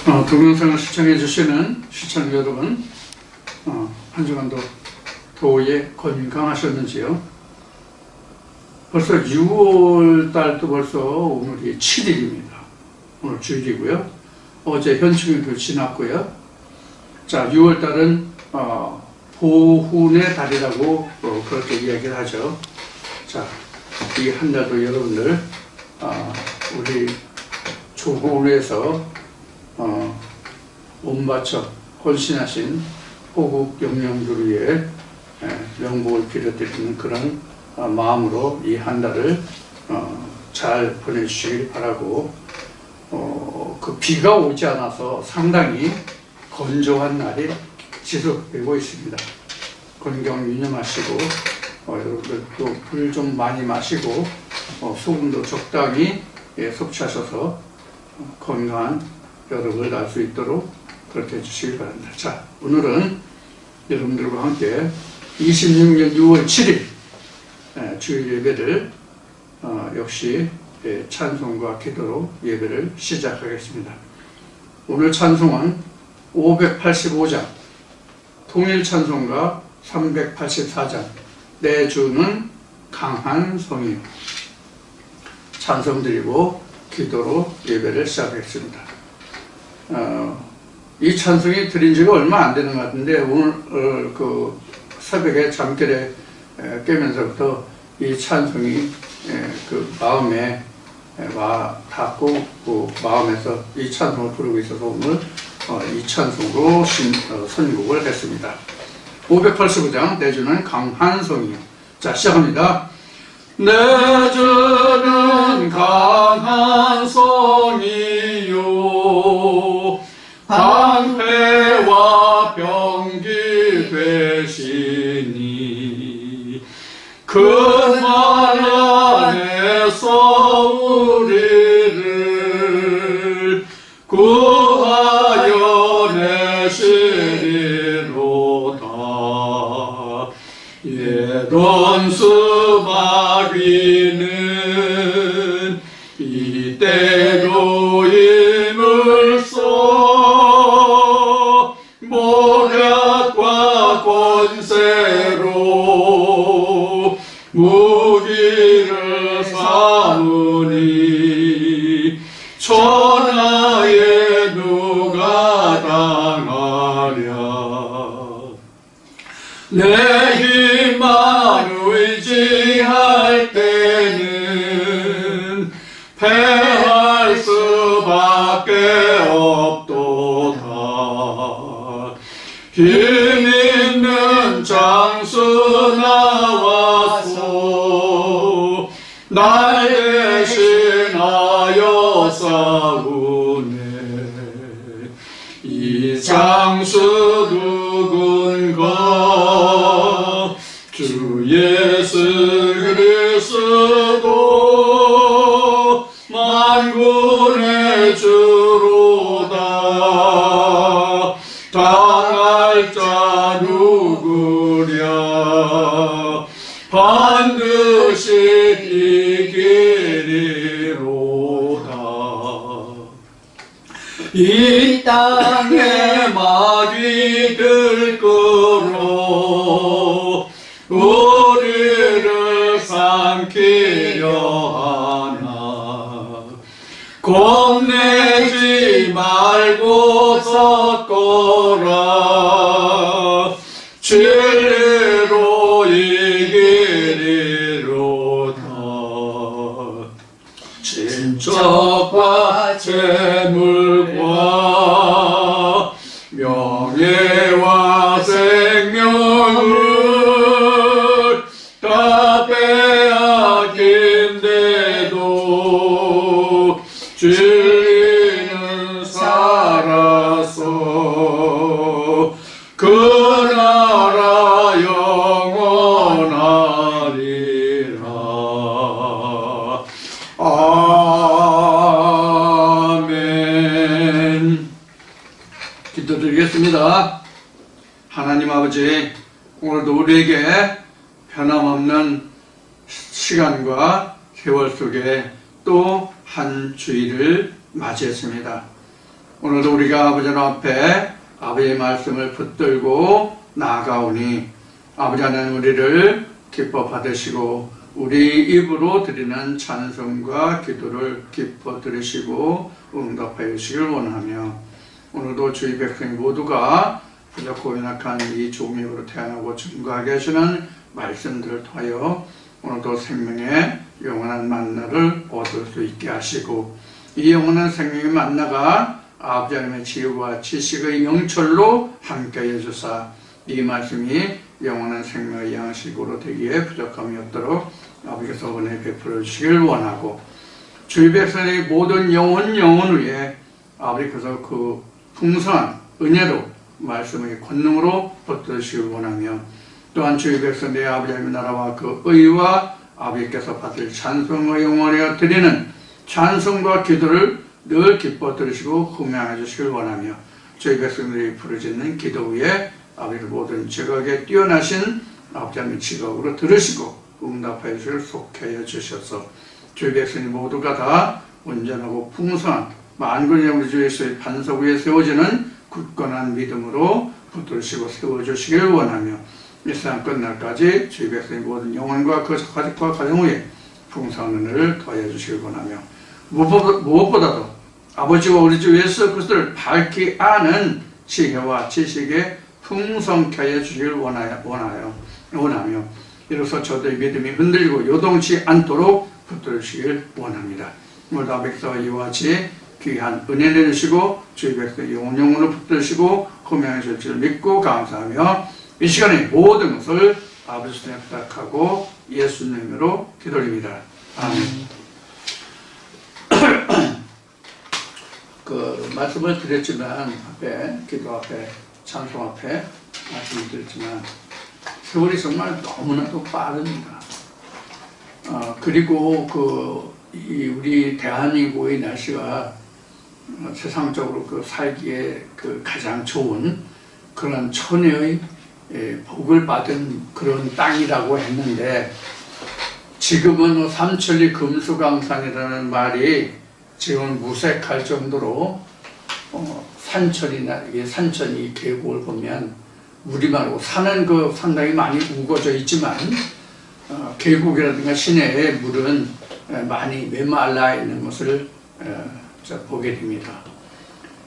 동영상을 시청해 주시는 시청자 여러분, 한 주간도 더위에 건강하셨는지요? 벌써 6월 달도 벌써 오늘이 7일입니다. 오늘 주일이고요. 어제 현충일도 지났고요. 자, 6월 달은 보훈의 달이라고 그렇게 이야기를 하죠. 자, 이 한 달도 여러분들 우리 조보훈에서 온바쳐 헌신하신 호국 영령들을 위해 명복을 빌어드리는 그런 마음으로 이 한 달을 잘 보내주시길 바라고, 그 비가 오지 않아서 상당히 건조한 날이 지속되고 있습니다. 건강 유념하시고, 여러분들 또 물 좀 많이 마시고, 소금도 적당히 섭취하셔서 건강한 여름을 날 수 있도록 그렇게 해주시기 바랍니다. 자, 오늘은 여러분들과 함께 26년 6월 7일 주일 예배를 역시 찬송과 기도로 예배를 시작하겠습니다. 오늘 찬송은 585장, 통일 찬송가 384장, 내 주는 강한 성이요, 찬송드리고 기도로 예배를 시작하겠습니다. 이 찬송이 드린 지가 얼마 안 되는 것 같은데, 오늘 그 새벽에 잠결에 깨면서부터 이 찬송이 그 마음에 와 닿고, 그 마음에서 이 찬송을 부르고 있어서 오늘 이 찬송으로 선곡을 했습니다. 585장, 내 주는 강한 성이요. 자, 시작합니다. 내 주는 강한 성이요, 방패와 병기 되시니 그 말 안에서 우리를 구하여 내시리로다. 예던 수마귀는 이때로 힘을써 모략과 권세로 무기를 삼으니 천하에 누가 당하랴. 내 힘만 의지할 때는 패할 수밖에 없도다. 힘 있는 장수 나와서 날 대신하여 싸우네. 이 장수 누군가? 주 예수 그리스도 만군의 주로다. 당할 자 누구랴? 반드시 이기리로다. 이 땅에 마귀들 끌어 우리를 삼키려 하나. 겁내지 말고 섰거라. 진리로 이기리로다. 친척과 재물과 명예와 생명을 다 빼앗긴데도 진리는 살아서 그 나라 영원하리라. 아멘. 기도드리겠습니다. 하나님 아버지, 오늘도 우리에게 변함없는 시간과 세월 속에 또 한 주일을 맞이했습니다. 오늘도 우리가 아버지 앞에 아버지의 말씀을 붙들고 나아가오니 아버지 하나님 우리를 기뻐 받으시고 우리 입으로 드리는 찬송과 기도를 기뻐 들으시고 응답하여 주시길 원하며 오늘도 주의 백성 모두가 부족하고 연약한 이 종이로 태어나고 증거하게 하시는 말씀들을 통하여 오늘도 생명의 영원한 만나를 얻을 수 있게 하시고 이 영원한 생명의 만나가 아버지 하나님의 지혜와 지식의 영철로 함께하여 주사 이 말씀이 영원한 생명의 양식으로 되기에 부족함이 없도록 아버지께서 은혜 베풀어 주시길 원하고 주의 백성의 모든 영혼 위에 아버지께서 그 풍성한 은혜로 말씀의 권능으로 붙드시길 원하며 또한 주의 백성의 아버지 하나님의 나라와 그 의와 아버지께서 받을 찬송과 영원히 드리는 찬송과 기도를 늘 기뻐 들으시고 흠양해 주시길 원하며 저희 백성들이 부르짖는 기도 위에 아버지 모든 지각에 뛰어나신 아버지 하나님의 지각으로 들으시고 응답하여 주시길 속하여 주셔서 저희 백성이 모두가 다 온전하고 풍성한 만군의 우리 주 예수의 반석 위에 세워지는 굳건한 믿음으로 붙들으시고 세워주시길 원하며 이 세상 끝날까지 저희 백성의 모든 영혼과 그 가족과 가정 위에 풍성한 은혜를 더하여 주시길 원하며 무엇보다도 아버지와 우리 주 예수 그리스도를 밝히 아는 지혜와 지식에 풍성케 하여 주시길 원하며 이로써 저들의 믿음이 흔들리고 요동치 않도록 붙들으시길 원합니다. 오늘도 아버지와 이와 같이 귀한 은혜 내주시고 주의 백성의 영혼으로 붙들으시고 흠양해 주실 줄 믿고 감사하며 이 시간에 모든 것을 아버지 손에 부탁하고 예수님 이름으로 기도드립니다. 아멘. 그 말씀을 드렸지만 앞에 기도 앞에 찬송 앞에 말씀을 드렸지만 세월이 정말 너무나도 빠릅니다. 그리고 우리 대한민국의 날씨가 세상적으로 살기에 가장 좋은 그런 천혜의 복을 받은 그런 땅이라고 했는데 지금은 삼천리 금수강산이라는 말이 지금 무색할 정도로 산천이 계곡을 보면 우리말로 산은 상당히 많이 우거져 있지만 계곡이라든가 시내의 물은 많이 메말라 있는 것을 보게 됩니다.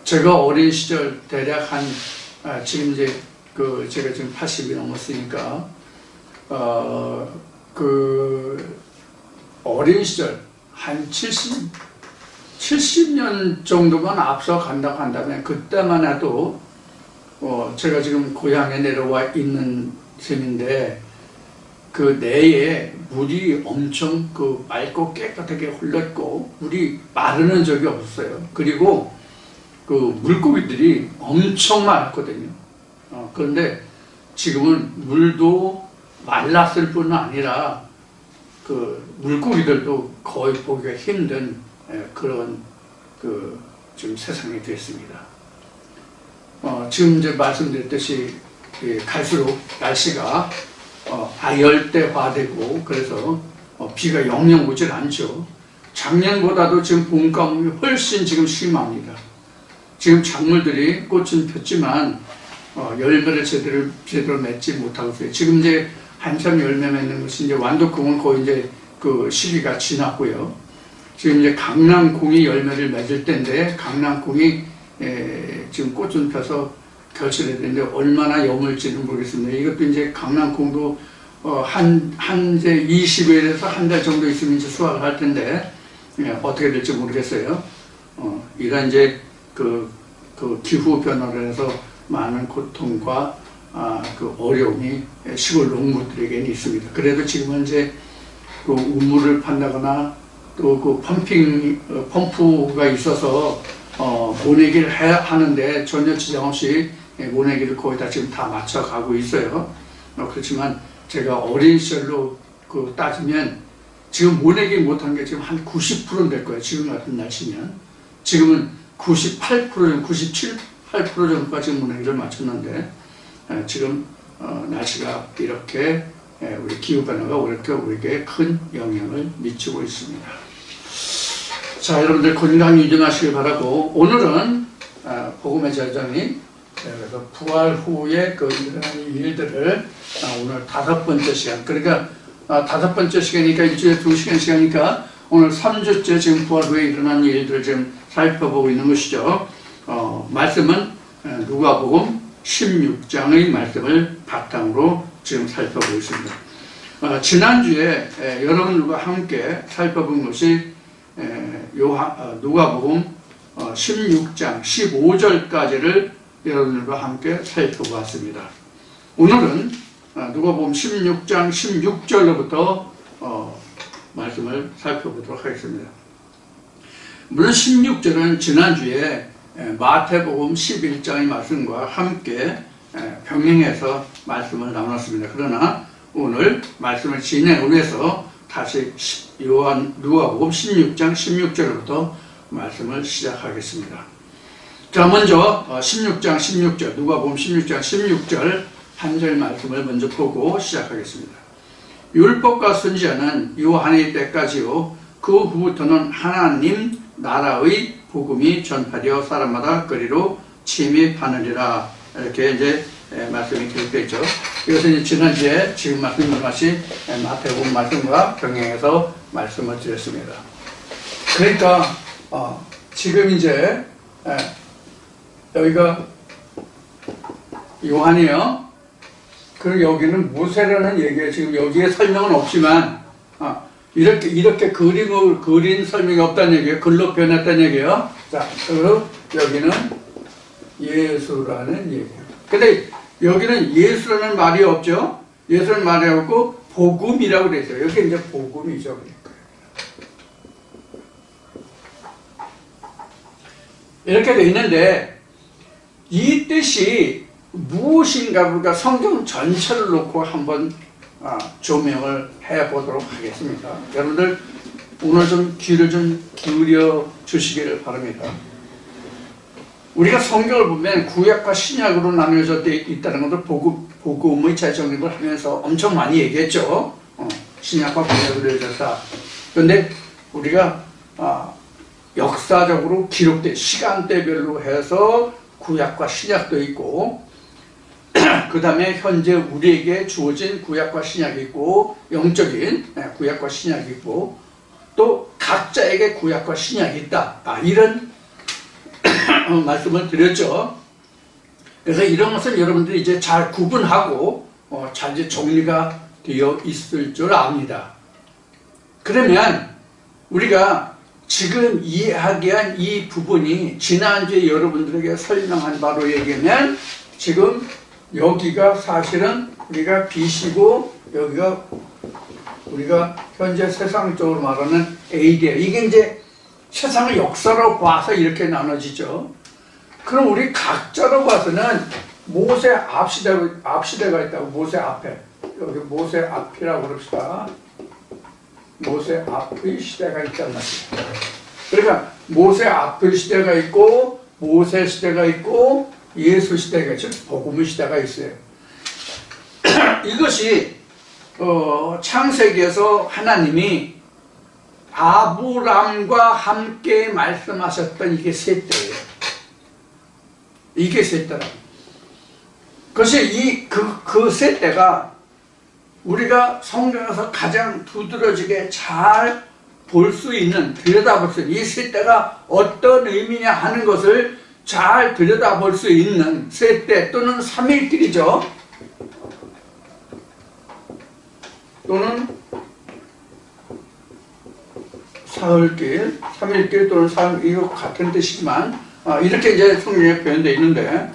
제가 어린 시절 대략 지금 제가 지금 80이 넘었으니까 어린 시절 한 70년 정도만 앞서 간다고 한다면 그때만 해도 제가 지금 고향에 내려와 있는 셈인데 그 내에 물이 엄청 맑고 깨끗하게 흘렀고 물이 마르는 적이 없어요. 그리고 물고기들이 엄청 많았거든요. 그런데 지금은 물도 말랐을 뿐 아니라 물고기들도 거의 보기가 힘든 그런 지금 세상이 됐습니다. 지금 이제 말씀드렸듯이 갈수록 날씨가 아열대화되고 그래서 비가 영영 오질 않죠. 작년보다도 지금 봄 가뭄이 훨씬 지금 심합니다. 지금 작물들이 꽃은 폈지만 열매를 제대로 맺지 못하고 있어요. 지금 이제 한참 열매 맺는 것이 이제 완도콩은 거의 이제 시기가 지났고요. 지금 이제 강낭콩이 열매를 맺을 때인데 강낭콩이 지금 꽃은 펴서 결실해야 되는데 얼마나 여물지는 모르겠습니다. 이것도 이제 강낭콩도 이제 20일에서 한 달 정도 있으면 이제 수확을 할 텐데 어떻게 될지 모르겠어요. 이런 이제 기후 변화로 해서 많은 고통과 어려움이 시골 농부들에게는 있습니다. 그래도 지금은 이제 우물을 판다거나 또 펌프가 있어서 모내기를 하는데 전혀 지장 없이 모내기를 거의 다 지금 다 맞춰가고 있어요. 그렇지만 제가 어린 시절로 따지면 지금 모내기 못한 게 지금 한 90%는 될 거예요. 지금 같은 날씨면. 지금은 98%, 97, 8% 정도가 지금 모내기를 맞췄는데 지금 날씨가 이렇게 우리 기후변화가 이렇게 우리에게 큰 영향을 미치고 있습니다. 자, 여러분들 건강 유념하시길 바라고 오늘은 복음의 절정이 그래서 부활 후에 그 일어나는 일들을 오늘 5번째 시간, 그러니까 5번째 시간이니까 일주일에 2시간 시간이니까 오늘 3주째 지금 부활 후에 일어나는 일들을 지금 살펴보고 있는 것이죠. 말씀은 누가복음 16장의 말씀을 바탕으로 지금 살펴보고 있습니다. 지난주에 여러분들과 함께 살펴본 것이 누가복음 16장 15절까지를 여러분들과 함께 살펴보았습니다. 오늘은 누가복음 16장 16절로부터 말씀을 살펴보도록 하겠습니다. 물론 16절은 지난주에 마태복음 11장의 말씀과 함께 병행해서 말씀을 나눴습니다. 그러나 오늘 말씀을 진행을 위해서 다시 누가복음 16장 16절부터 말씀을 시작하겠습니다. 자, 먼저 16장 16절, 누가복음 16장 16절 한 절 말씀을 먼저 보고 시작하겠습니다. 율법과 선지자는 요한의 때까지요 그 후부터는 하나님 나라의 복음이 전파되어 사람마다 거리로 침입하느니라. 이렇게 이제 말씀이 기록되어 있죠. 이것은 이제 지난주에 지금 말씀드린 것이 마태복음 말씀과 병행해서 말씀을 드렸습니다. 그러니까 지금 이제 여기가 요한이요. 그리고 여기는 모세라는 얘기예요. 지금 여기에 설명은 없지만 이렇게 그림을 그린 설명이 없다는 얘기예요. 글로 변했다는 얘기예요. 자, 그리고 여기는 예수라는 얘기예요. 근데 여기는 예수라는 말이 없죠. 예수라는 말이 없고 복음이라고 되어 있어요. 여기 이제 복음이죠. 이렇게 되어 있는데 이 뜻이 무엇인가 우리가 성경 전체를 놓고 한번 조명을 해보도록 하겠습니다. 여러분들 오늘 좀 귀를 좀 기울여 주시기를 바랍니다. 우리가 성경을 보면 구약과 신약으로 나누어져 있다는 것을 복음의 재정립을 하면서 엄청 많이 얘기했죠. 신약과 구약으로 이어졌다. 그런데 우리가 역사적으로 기록된 시간대별로 해서 구약과 신약도 있고 그 다음에 현재 우리에게 주어진 구약과 신약이 있고 영적인 구약과 신약이 있고 또 각자에게 구약과 신약이 있다. 이런 말씀을 드렸죠. 그래서 이런 것을 여러분들이 이제 잘 구분하고 잘 이제 정리가 되어 있을 줄 압니다. 그러면 우리가 지금 이야기한 이 부분이 지난주에 여러분들에게 설명한 바로 얘기면 지금 여기가 사실은 우리가 BC고 여기가 우리가 현재 세상적으로 말하는 AD야. 이게 이제 세상의 역사로 봐서 이렇게 나눠지죠. 그럼 우리 각자로 봐서는 모세 앞시대가 있다고. 모세 앞에 여기 모세 앞이라고 그럽시다. 모세 앞의 시대가 있단 말이에요. 그러니까 모세 앞의 시대가 있고 모세 시대가 있고 예수 시대가 있죠. 복음의 시대가 있어요. 이것이 창세기에서 하나님이 아브람과 함께 말씀하셨던 이게 세 때예요. 이게 세 때라. 그것이 그 세 때가 우리가 성경에서 가장 두드러지게 잘 볼 수 있는, 들여다볼 수 있는 이 세 때가 어떤 의미냐 하는 것을 잘 들여다볼 수 있는 세 때 또는 3일길이죠. 또는 사흘길, 3일길 또는 사흘, 이거 같은 뜻이지만 이렇게 이제 성경에 표현되어 있는데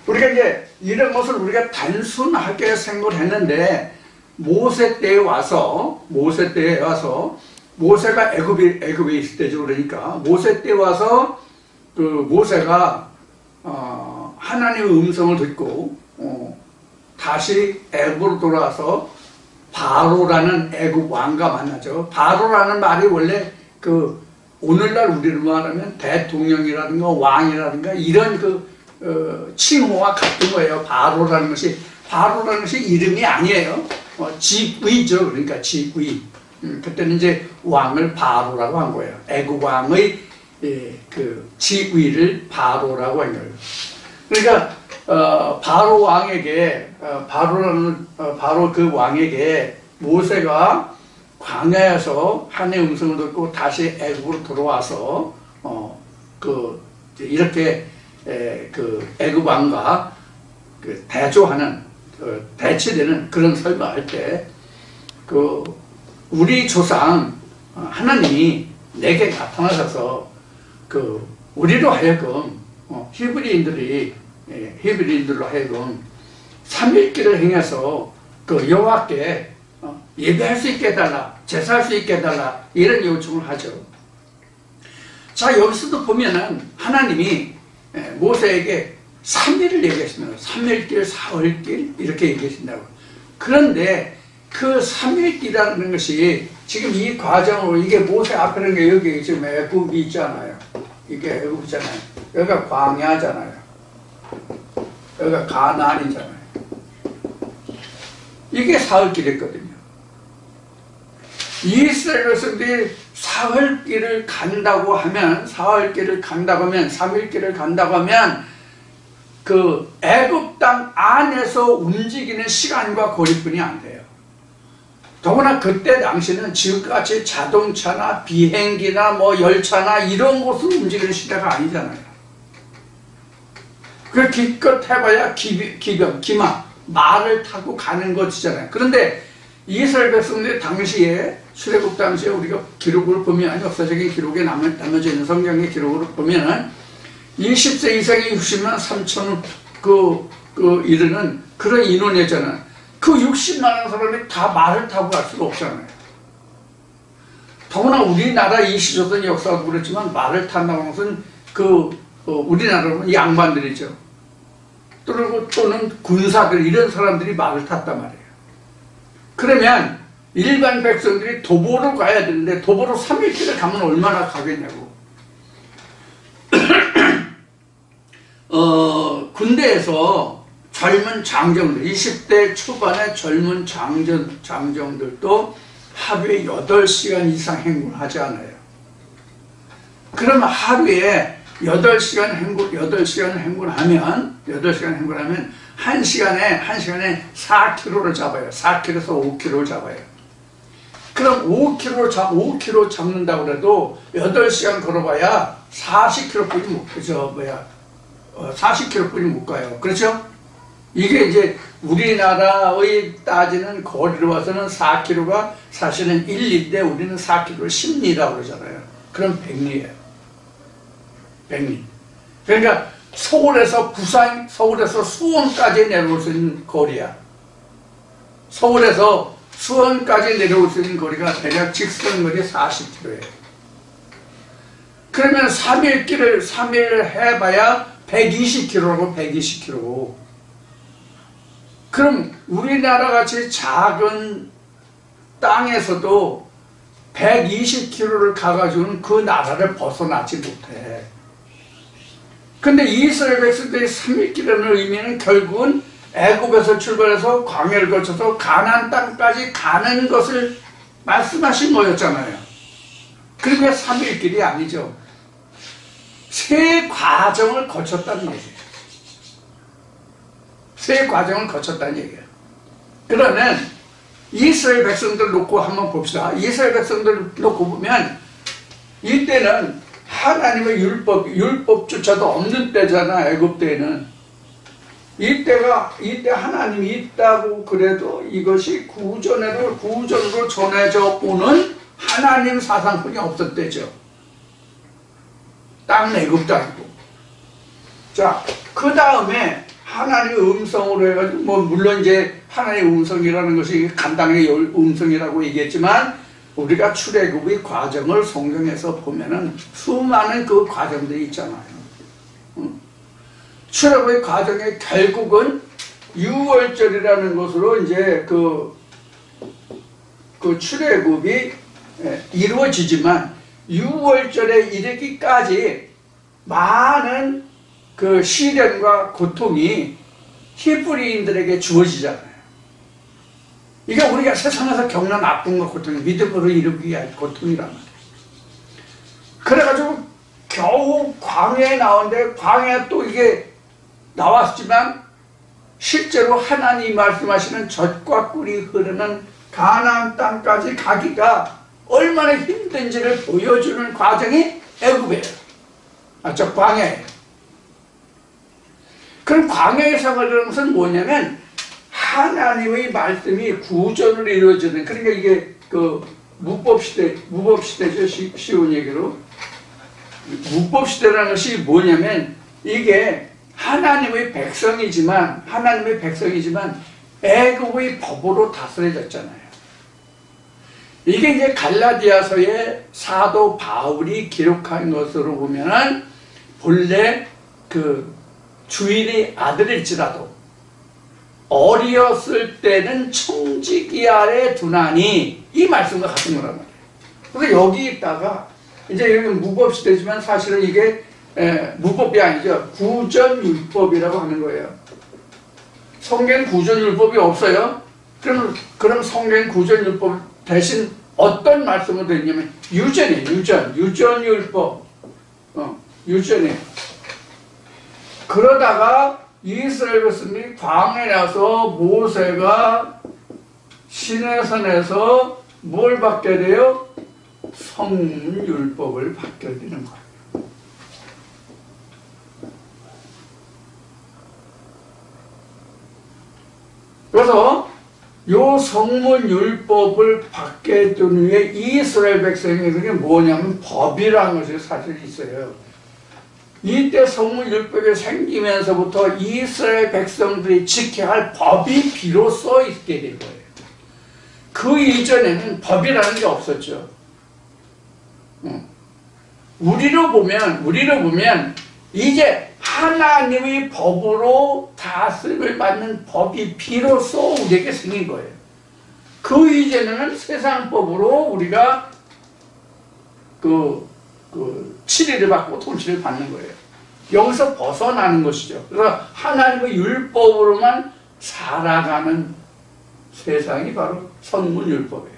우리가 이제 이런 것을 우리가 단순하게 생각을 했는데 모세 때에 와서 모세가 애굽에 있을 때죠. 그러니까 모세 때 와서 그 모세가 하나님의 음성을 듣고 다시 애굽으로 돌아와서 바로라는 애굽 왕과 만나죠. 바로라는 말이 원래 그 오늘날 우리로 말하면 대통령이라든가 왕이라든가 이런 칭호와 같은 거예요. 바로라는 것이 이름이 아니에요. 직위죠. 그러니까 직위. 그때는 이제 왕을 바로라고 한 거예요. 애굽 왕의 그 지위를 바로라고 하는 거예요. 그러니까 바로 왕에게 바로 그 왕에게 모세가 광야에서 하나님의 음성을 듣고 다시 애굽으로 돌아와서 이렇게 그 애굽 왕과 그 대조하는 대치되는 그런 설명할 때 그 우리 조상 하나님이 내게 나타나셔서 그 우리로 하여금 히브리인들로 하여금 삼일기를 행해서 그 여호와께 예배할 수 있게 해달라, 제사할 수 있게 해달라, 이런 요청을 하죠. 자, 여기서도 보면은 하나님이 모세에게 3일을 얘기했습니다. 3일길, 사흘길 이렇게 얘기하신다고. 그런데 그 3일길이라는 것이 지금 이 과정으로 이게 모세 앞에는 게 여기 지금 애굽이 있잖아요. 이게 애굽이잖아요. 여기가 광야잖아요. 여기가 가나안이잖아요. 이게 사흘길이었거든요. 이스라엘 백성들이 사흘길을 간다고 하면 3일길을 간다고 하면 그 애굽 땅 안에서 움직이는 시간과 거리뿐이 안 돼요. 더구나 그때 당시는 지금같이 자동차나 비행기나 뭐 열차나 이런 곳으로 움직이는 시대가 아니잖아요. 그 기껏 해봐야 기마, 말을 타고 가는 것이잖아요. 그런데 이스라엘 백성들 당시에 출애굽 당시에 우리가 기록을 보면 역사적인 기록에 남겨져 있는 성경의 기록을 보면은 20세 이상의 60만 3천 이르는 그런 인원이었잖아요. 그 60만원 사람이 다 말을 타고 갈 수가 없잖아요. 더구나 우리나라 이 시조선 역사도 그렇지만 말을 탄다는 것은 우리나라는 양반들이죠. 또는 군사들 이런 사람들이 말을 탔단 말이에요. 그러면 일반 백성들이 도보로 가야 되는데 도보로 3일길을 가면 얼마나 가겠냐고. 군대에서 젊은 장정들, 20대 초반의 젊은 장정들도 하루에 8시간 이상 행군을 하지 않아요. 그러면 하루에 8시간 행군하면 1시간에 4km를 잡아요. 4km에서 5km를 잡아요. 그럼 5km 잡는다고 해도 8시간 걸어봐야 40km뿐이 못 가요. 그렇죠? 이게 이제 우리나라의 따지는 거리로 와서는 4km가 사실은 1리인데 우리는 4km를 10리라고 그러잖아요. 그럼 100리예요. 100리. 그러니까 서울에서 수원까지 내려올 수 있는 거리야. 서울에서 수원까지 내려올 수 있는 거리가 대략 직선거리 40km예요. 그러면 3일 해봐야 120km라고 120km. 그럼 우리나라 같이 작은 땅에서도 120km를 가가지고는 그 나라를 벗어나지 못해. 근데 이스라엘 백성들이 3일길이라는 의미는 결국은 애굽에서 출발해서 광야를 거쳐서 가나안 땅까지 가는 것을 말씀하신 거였잖아요. 그러니까 3일길이 아니죠. 세 과정을 거쳤다는 얘기예요. 세 과정을 거쳤다는 얘기예요. 그러면 이스라엘 백성들 놓고 한번 봅시다. 이스라엘 백성들 놓고 보면 이때는 하나님의 율법조차도 없는 때잖아. 애굽 때에는. 이때 하나님이 있다고 그래도 이것이 구전으로 전해져 오는 하나님 사상뿐이 없었대죠. 땅 애굽 땅이고. 자, 그 다음에 하나님의 음성으로 해가지고 물론 이제 하나님의 음성이라는 것이 간단하게 음성이라고 얘기했지만 우리가 출애굽의 과정을 성경에서 보면은 수많은 그 과정들이 있잖아요. 출애굽의 과정의 결국은 유월절이라는 것으로 이제 그 출애굽이 이루어지지만 유월절에 이르기까지 많은 그 시련과 고통이 히브리인들에게 주어지잖아요. 이게 우리가 세상에서 겪는 아픔과 고통이 믿음으로 이루기 위한 고통이란 말이에요. 그래가지고 요 광야에 나오는데 광야 또 이게 나왔지만 실제로 하나님 말씀하시는 젖과 꿀이 흐르는 가나안 땅까지 가기가 얼마나 힘든지를 보여주는 과정이 애굽이에요. 저 광야예요. 그럼 광야의 생활이라는 것은 뭐냐면 하나님의 말씀이 구전으로 이루어지는, 그러니까 이게 그 무법시대죠. 쉬운 얘기로. 무법시대라는 것이 뭐냐면 이게 하나님의 백성이지만 애굽의 법으로 다스려졌잖아요. 이게 이제 갈라디아서의 사도 바울이 기록한 것으로 보면은 본래 그 주인의 아들일지라도 어리었을 때는 청지기 아래 두나니, 이 말씀과 같은 거란 말이에요. 그래서 여기 있다가 이제 여기 무법시대지만 사실은 이게 무법이 아니죠. 구전율법이라고 하는 거예요. 성경 구전율법이 없어요. 그럼 성경 구전율법 대신 어떤 말씀을 드리냐면 유전이에요. 유전율법. 유전이에요. 그러다가 이스라엘 백성들이 광야에 나서 모세가 시내산에서 뭘 받게 돼요? 성문율법을 받게 되는 거예요. 그래서 요 성문율법을 받게 된 후에 이스라엘 백성이 그게 뭐냐면 법이라는 것이 사실 있어요. 이때 성문율법이 생기면서부터 이스라엘 백성들이 지켜야 할 법이 비로소 있게 된 거예요. 그 이전에는 법이라는 게 없었죠. 우리로 보면 이제 하나님의 법으로 다스림을 받는 법이 비로소 우리에게 생긴 거예요. 그 이전에는 세상 법으로 우리가 치리를 받고 통치를 받는 거예요. 여기서 벗어나는 것이죠. 그래서 하나님의 율법으로만 살아가는 세상이 바로 성문율법이에요.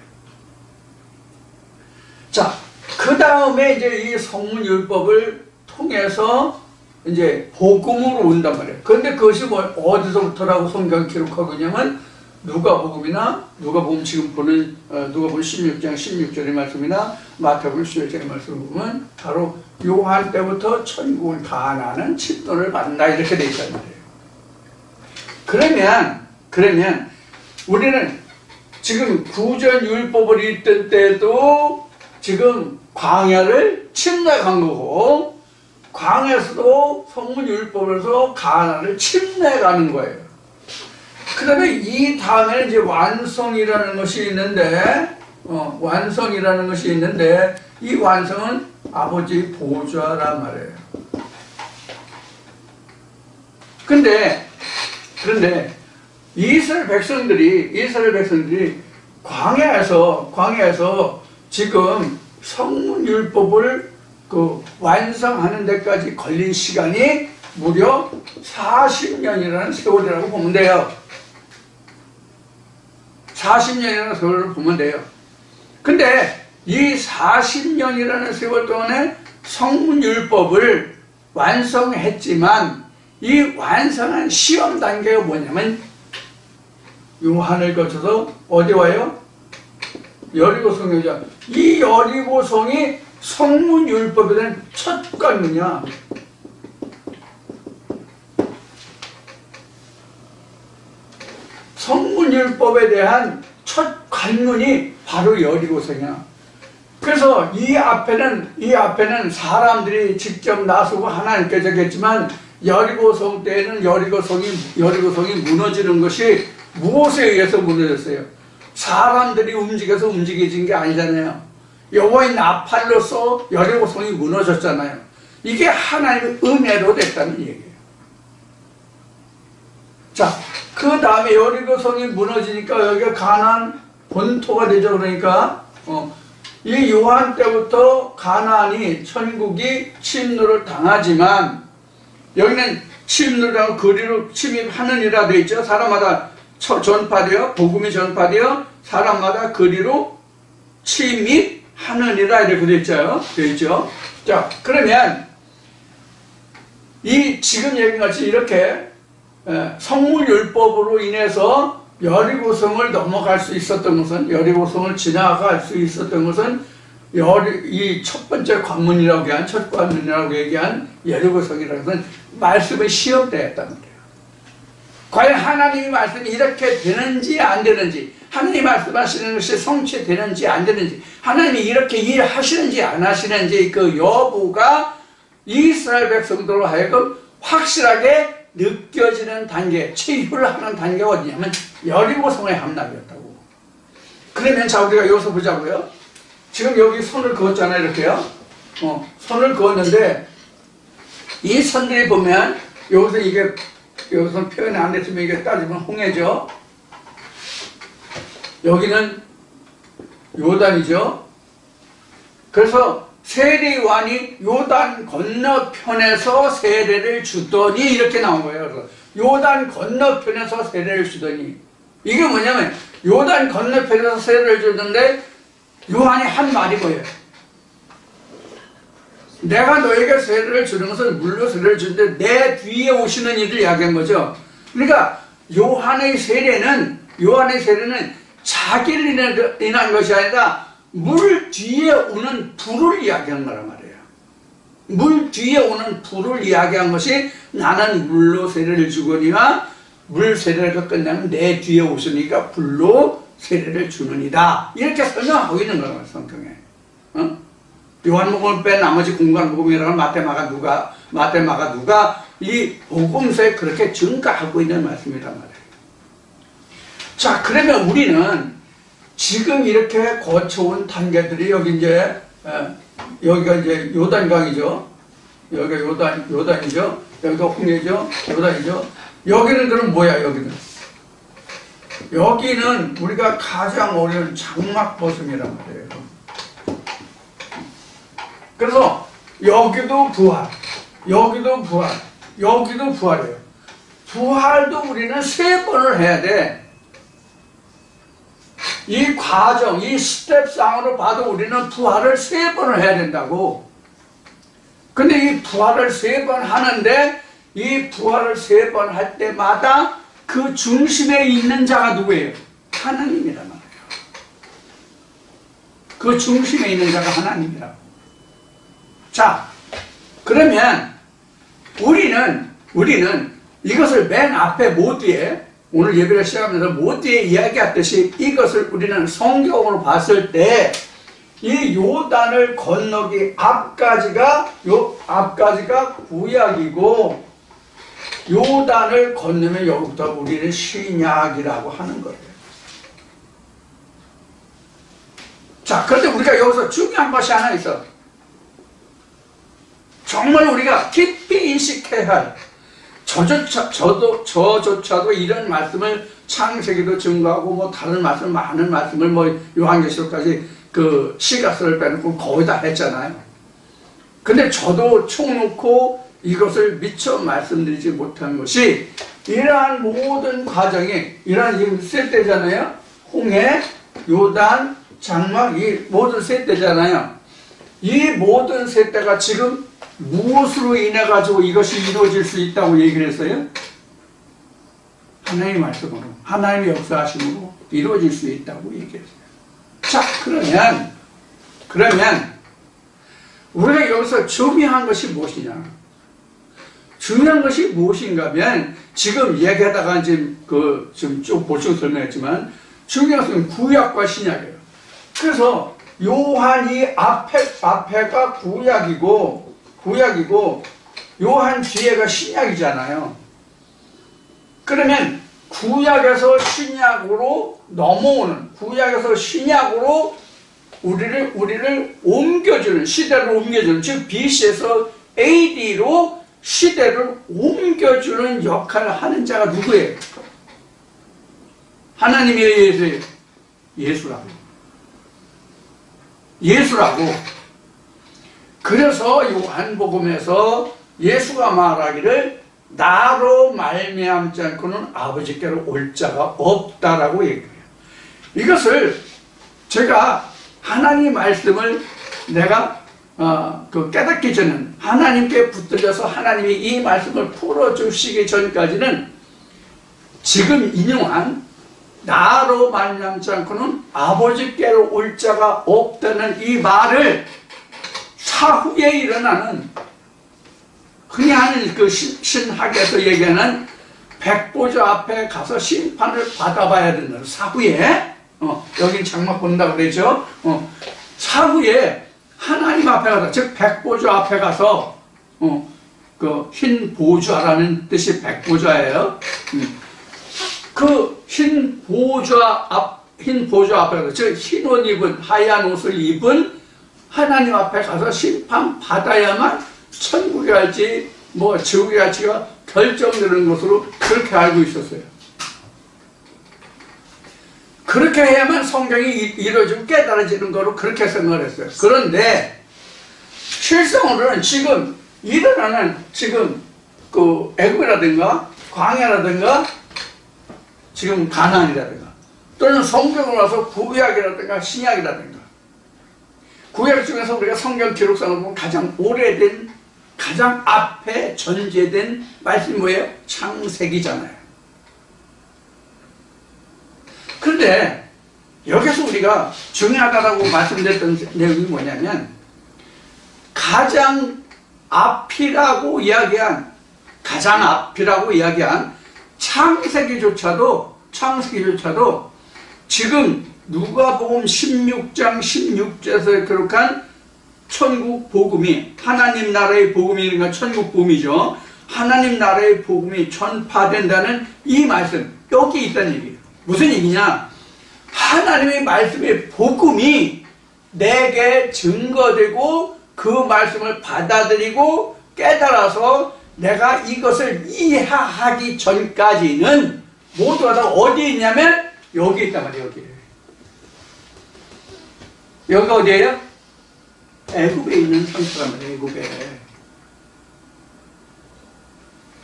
자, 그 다음에 이제 이 성문율법을 통해서 이제 복음으로 온단 말이에요. 그런데 그것이 어디서부터라고 성경 기록하고 있냐면 누가복음 지금 보는 누가복음 16장 16절의 말씀이나 마태복음 11장의 말씀을 보면 바로 요한 때부터 천국을 가나는 침노를 받는다, 이렇게 돼 있단 말이에요. 그러면 우리는 지금 구전율법을 읽을 때도 지금 광야를 침략한 거고, 광야에서도 성문율법에서 가나안을 침략하는 거예요. 그 다음에 이 다음에는 이제 완성이라는 것이 있는데, 이 완성은 아버지 보좌란 말이에요. 그런데 이스라엘 백성들이 광야에서 지금 성문율법을 완성하는 데까지 걸린 시간이 무려 40년이라는 세월이라고 보면 돼요. 40년이라는 세월을 보면 돼요. 근데 이 40년이라는 세월 동안에 성문율법을 완성했지만 이 완성한 시험 단계가 뭐냐면 요한을 거쳐서 어디 와요? 여리고성에 오죠. 이 여리고성이 성문율법에 대한 첫 관문이야. 성문율법에 대한 첫 관문이 바로 여리고성이야. 그래서 이 앞에는 사람들이 직접 나서고 하나님께 적겠지만 여리고성 때에는 여리고성이 무너지는 것이 무엇에 의해서 무너졌어요? 사람들이 움직여서 움직여진 게 아니잖아요. 여호와의 나팔로서 여리고성이 무너졌잖아요. 이게 하나님의 은혜로 됐다는 얘기예요. 자, 그 다음에 여리고성이 무너지니까 여기가 가나안 본토가 되죠. 그러니까 이 요한 때부터 가나안이 천국이 침노를 당하지만 여기는 침노를 당하고 그리로 침입하느니라 되어 있죠. 사람마다 전파되어 복음이 전파되어 사람마다 그리로 침입하느니라 이렇게 되어 있죠. 자, 그러면 이 지금 얘기한 같이 이렇게 성물율법으로 인해서 여리고성을 넘어갈 수 있었던 것은, 여리고성을 지나갈 수 있었던 것은 이 첫 번째 관문이라고 얘기한, 첫 관문이라고 얘기한 여리고성이라는 것은 말씀의 시험대였단 말이에요. 과연 하나님의 말씀이 이렇게 되는지 안 되는지, 하나님이 말씀하시는 것이 성취되는지 안 되는지, 하나님이 이렇게 일하시는지 안 하시는지 그 여부가 이스라엘 백성들로 하여금 확실하게 느껴지는 단계, 체휼을 하는 단계가 어디냐면 여리고성의 함락이었다고. 그러면 자, 우리가 여기서 보자고요. 지금 여기 선을 그었잖아요, 이렇게요. 선을 그었는데 이 선들이 보면 여기서 이게, 여기서 표현이 안 됐으면 이게 따지면 홍해죠. 여기는 요단이죠. 그래서 세례요한이 요단 건너편에서 세례를 주더니 이렇게 나온 거예요. 그래서 요단 건너편에서 세례를 주더니, 이게 뭐냐면 요단 건너편에서 세례를 주는데 요한이 한 말이 뭐예요? 내가 너에게 세례를 주는 것은 물로 세례를 주는데 내 뒤에 오시는 이를 이야기한 거죠. 그러니까 요한의 세례는 자기를 인한 것이 아니라 물 뒤에 오는 불을 이야기한 거란 말이에요. 물 뒤에 오는 불을 이야기한 것이 나는 물로 세례를 주거니와 물 세례가 끝나면 내 뒤에 오시니까 불로 세례를 주느니라. 이렇게 설명하고 있는 거예요, 성경에. 요한복음을 뺀 나머지 공간복음이라는 마태마가 누가 이 복음서에 그렇게 증가하고 있는 말씀이란 말이에요. 자, 그러면 우리는 지금 이렇게 거쳐온 단계들이 여기 이제 여기가 이제 요단강이죠. 여기가 요단이죠. 여기가 홍해죠. 요단이죠. 여기는 그럼 뭐야? 여기는 우리가 가장 어려운 장막버섯이란 말이에요. 그래서 여기도 부활, 여기도 부활이에요. 부활도 우리는 3번을 해야 돼. 이 과정, 이 스텝상으로 봐도 우리는 부활을 3번을 해야 된다고. 근데 이 부활을 3번 하는데, 이 부활을 3번 할 때마다 그 중심에 있는 자가 누구예요? 하나님이란 말이에요. 그 중심에 있는 자가 하나님이라고. 자, 그러면 우리는 이것을 맨 앞에 모두에, 오늘 예배를 시작하면서 모두에 이야기했듯이 이것을 우리는 성경으로 봤을 때 이 요단을 건너기 앞까지가 구약이고, 요단을 건너면 여기부터 우리는 신약이라고 하는 거예요. 자, 그런데 우리가 여기서 중요한 것이 하나 있어. 정말 우리가 깊이 인식해야 할, 저조차도 이런 말씀을 창세기도 증거하고 뭐 다른 말씀, 많은 말씀을 뭐 요한계시록까지 그 시가서를 빼놓고 거의 다 했잖아요. 근데 저도 총 놓고 이것을 미처 말씀드리지 못한 것이, 이러한 모든 과정이, 이러한 지금 세 때잖아요. 홍해, 요단, 장막, 이 모든 세 때잖아요. 이 모든 세 때가 지금 무엇으로 인해 가지고 이것이 이루어질 수 있다고 얘기를 했어요? 하나님의 말씀으로, 하나님의 역사하심으로 이루어질 수 있다고 얘기했어요. 자, 그러면 우리가 여기서 중요한 것이 무엇이냐? 중요한 것이 무엇인가 하면, 지금 얘기하다가 지금 쭉 보충 설명했지만, 중요한 것은 구약과 신약이에요. 그래서 요한이 앞에가 구약이고 요한 뒤에가 신약이잖아요. 그러면 구약에서 신약으로 넘어오는, 구약에서 신약으로 우리를 옮겨주는, 시대를 옮겨주는, 즉 BC에서 AD로 시대를 옮겨주는 역할을 하는 자가 누구예요? 하나님의 예수라고. 그래서 요한복음에서 예수가 말하기를 나로 말미암지 않고는 아버지께로 올 자가 없다라고 얘기해요. 이것을 제가 하나님 말씀을 내가 그 깨닫기 전은, 하나님께 붙들려서 하나님이 이 말씀을 풀어주시기 전까지는 지금 인용한 나로 말미암지 않고는 아버지께로 올 자가 없다는 이 말을 사후에 일어나는, 흔히 하는 그 신학에서 얘기하는 백보좌 앞에 가서 심판을 받아봐야 된다. 사후에, 여긴 장막 본다고 그러죠. 사후에 하나님 앞에 가서, 즉 백보좌 앞에 가서, 그 흰 보좌라는 뜻이 백보좌예요. 그 흰 보좌 앞에 가서, 즉 흰 옷 입은, 하얀 옷을 입은 하나님 앞에 가서 심판 받아야만 천국에 갈지 뭐 지옥에 갈지가 결정되는 것으로 그렇게 알고 있었어요. 그렇게 해야만 성경이 이루어지고 깨달아지는 거로 그렇게 생각을 했어요. 그런데 실상으로는 지금 일어나는, 지금 그 애굽이라든가 광야라든가 지금 가나안이라든가, 또는 성경으로 와서 구약이라든가 신약이라든가, 구약 중에서 우리가 성경 기록상으로 보면 가장 오래된, 가장 앞에 전제된 말씀이 뭐예요? 창세기잖아요. 그런데 여기서 우리가 중요하다고 말씀드렸던 내용이 뭐냐면, 가장 앞이라고 이야기한 창세기조차도 지금 누가복음 16장 16절에서 기록한 천국 복음이, 하나님 나라의 복음이니까 천국 복음이죠. 하나님 나라의 복음이 전파된다는 이 말씀, 여기 있다는 얘기예요. 무슨 얘기냐? 하나님의 말씀의 복음이 내게 증거되고 그 말씀을 받아들이고 깨달아서 내가 이것을 이해하기 전까지는 모두가 다 어디에 있냐면 여기 있단 말이에요. 여기가 어디예요? 애굽에 있는 상태란 말이에요. 애굽에.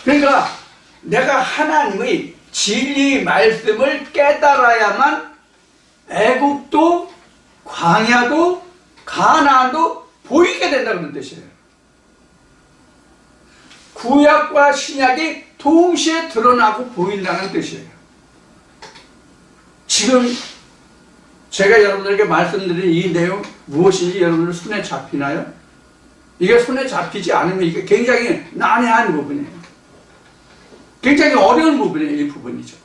그러니까 내가 하나님의 진리 말씀을 깨달아야만 애굽도 광야도 가나안도 보이게 된다는 뜻이에요. 구약과 신약이 동시에 드러나고 보인다는 뜻이에요. 지금 제가 여러분들에게 말씀드린 이 내용 무엇인지 여러분들 손에 잡히나요? 이게 손에 잡히지 않으면 이게 굉장히 난해한 부분이에요. 굉장히 어려운 부분이에요. 이 부분이죠.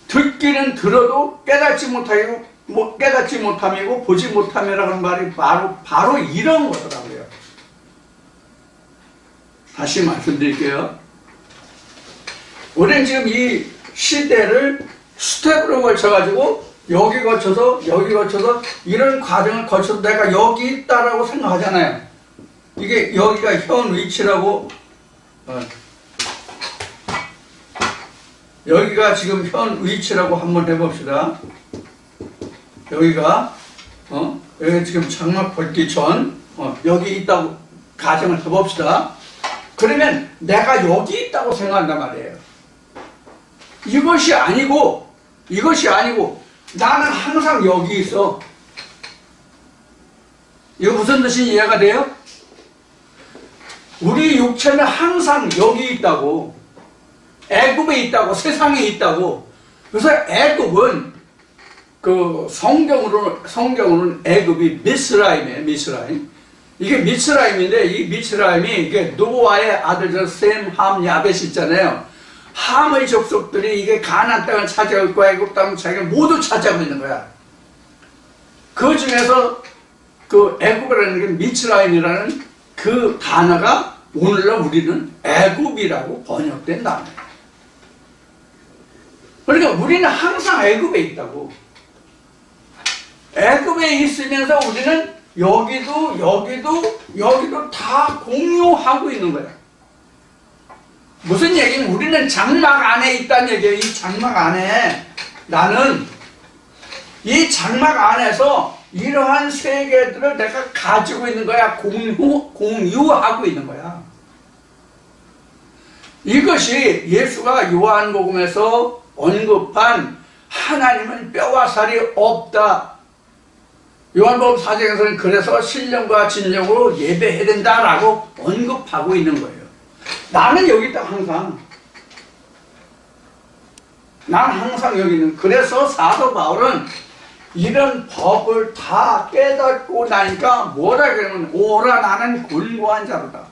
듣기는 들어도 깨닫지 못함이고 보지 못함이라고 하는 말이 바로 이런 거더라고요. 다시 말씀드릴게요. 우리는 지금 이 시대를 스텝으로 걸쳐가지고 여기 거쳐서 이런 과정을 거쳐서 내가 여기 있다라고 생각하잖아요. 이게 여기가 현 위치라고, 여기가 지금 현 위치라고 한번 해봅시다. 여기가 여기 지금 장막 벌기 전 여기 있다고 가정을 해봅시다. 그러면 내가 여기 있다고 생각한단 말이에요. 이것이 아니고 나는 항상 여기 있어. 이거 무슨 뜻인지 이해가 돼요? 우리 육체는 항상 여기 있다고, 애굽에 있다고, 세상에 있다고. 그래서 애굽은 그 성경으로는 애굽이 미스라임이에요. 미스라임. 이게 미스라임인데, 이 미스라임이 이게 노아의 아들들 셈, 함, 야벳 있잖아요. 함의 족속들이 이게 가나안 땅을 차지할 거야, 애굽 땅을 자기가 모두 차지하고 있는 거야. 그 중에서 그 애굽이라는 게 미스라임이라는 그 단어가 오늘날 우리는 애굽이라고 번역된 단어예요. 그러니까 우리는 항상 애굽에 있다고. 애굽에 있으면서 우리는 여기도 다 공유하고 있는 거야. 무슨 얘기는 우리는 장막 안에 있다는 얘기예요. 이 장막 안에 나는 이 장막 안에서 이러한 세계들을 내가 가지고 있는 거야. 공유하고 있는 거야. 이것이 예수가 요한복음에서 언급한 하나님은 뼈와 살이 없다. 요한복음 4장에서는 그래서 신령과 진정으로 예배해야 된다라고 언급하고 있는 거예요. 나는 여기 있다 항상. 나는 항상 여기 있는. 그래서 사도 바울은 이런 법을 다 깨닫고 나니까 뭐라 그러면 오라 나는 곤고한 자로다.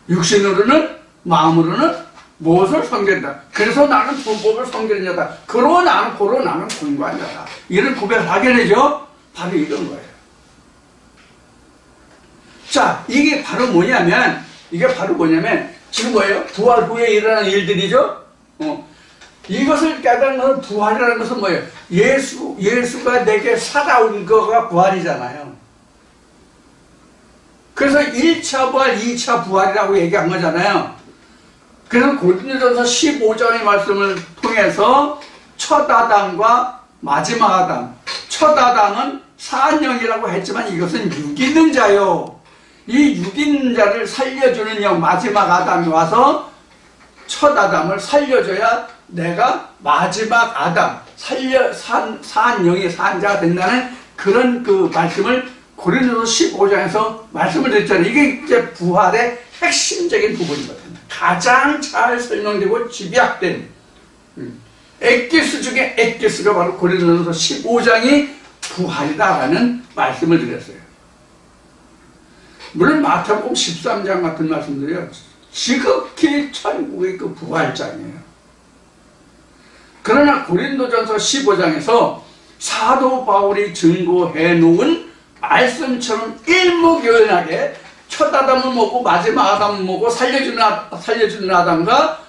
육신으로는 마음으로는 무엇을 섬긴다. 그래서 나는 불법을 섬기는 자다. 고로 나는 곤고한 자다. 이런 고백을 하게 되죠. 바로 이런 거예요. 자, 이게 바로 뭐냐면 지금 뭐예요? 부활 후에 일어나는 일들이죠. 이것을 깨닫는 것은 부활이라는 것은 뭐예요? 예수가 내게 살아온 거가 부활이잖아요. 그래서 1차 부활, 2차 부활이라고 얘기한 거잖아요. 그래서 고린도전서 15장의 말씀을 통해서 첫 아담과 마지막 아담. 첫 아담은 사한영이라고 했지만 이것은 육 있는 자요. 이 육 있는 자를 살려주는 영, 마지막 아담이 와서 첫 아담을 살려줘야 내가 마지막 아담, 사한 영이 사한 자가 된다는 그런 그 말씀을 고린도서 15장에서 말씀을 드렸잖아요. 이게 이제 부활의 핵심적인 부분이거든요. 가장 잘 설명되고 집약된 엑기스 중에 엑기스가 바로 고린도서 15장이 부활이다라는 말씀을 드렸어요. 물론 마태복음 13장 같은 말씀들이요, 지극히 천국의 그 부활장이에요. 그러나 고린도전서 15장에서 사도 바울이 증거해 놓은 말씀처럼 일목요연하게 첫 아담을 먹고 마지막 아담을 먹고 살려주는 아담과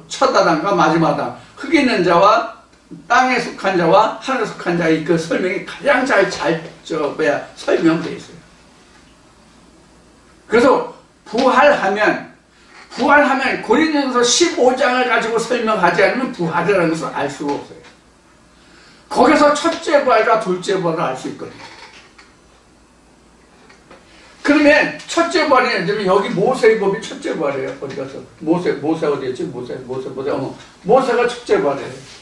첫 아담과 마지막 아담, 흙 있는 자와 땅에 속한 자와 하늘에 속한 자의 그 설명이 가장 잘 설명되어 있어요. 그래서 부활하면 고린도전서 15장을 가지고 설명하지 않으면 부활이라는 것을 알 수가 없어요. 거기서 첫째 부활과 둘째 부활을 알 수 있거든요. 그러면 첫째 부활이 여기 모세의 법이 첫째 부활이에요. 어디 가서 모세 어디였지? 모세가 첫째 부활이에요.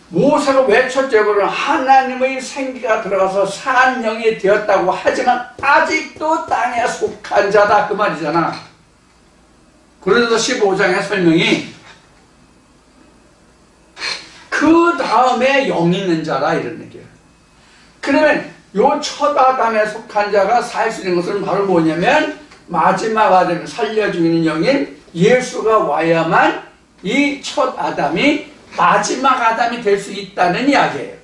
모세가 왜 첫째 부활을 하나님의 생기가 들어가서 사한 영이 되었다고 하지만 아직도 땅에 속한 자다 그 말이잖아. 그래서 15장의 설명이 그 다음에 영 있는 자라 이런 얘기예요. 그러면 요 첫 아담에 속한 자가 살 수 있는 것은 바로 뭐냐면 마지막 아담을 살려주는 영인 예수가 와야만 이 첫 아담이 마지막 아담이 될 수 있다는 이야기예요.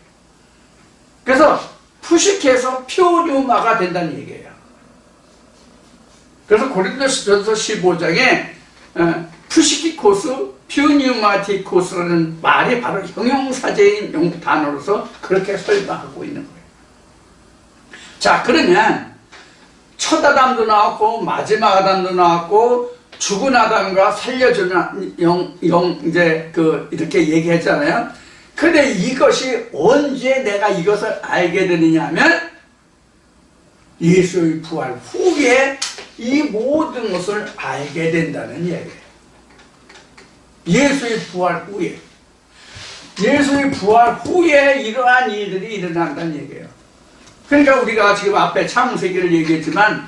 그래서 푸시케에서 표류마가 된다는 얘기예요. 그래서 고린도전서 15장에 푸시키코스, 퓨뉴마티코스라는 말이 바로 형용사제인 단어로서 그렇게 설명하고 있는 거예요. 자, 그러면 첫 아담도 나왔고 마지막 아담도 나왔고 죽은 아담과 살려주는 이제 이렇게 얘기했잖아요. 그런데 이것이 언제 내가 이것을 알게 되느냐 하면 예수의 부활 후에 이 모든 것을 알게 된다는 얘기예요. 예수의 부활 후에 이러한 일들이 일어난다는 얘기예요. 그러니까 우리가 지금 앞에 창세기를 얘기했지만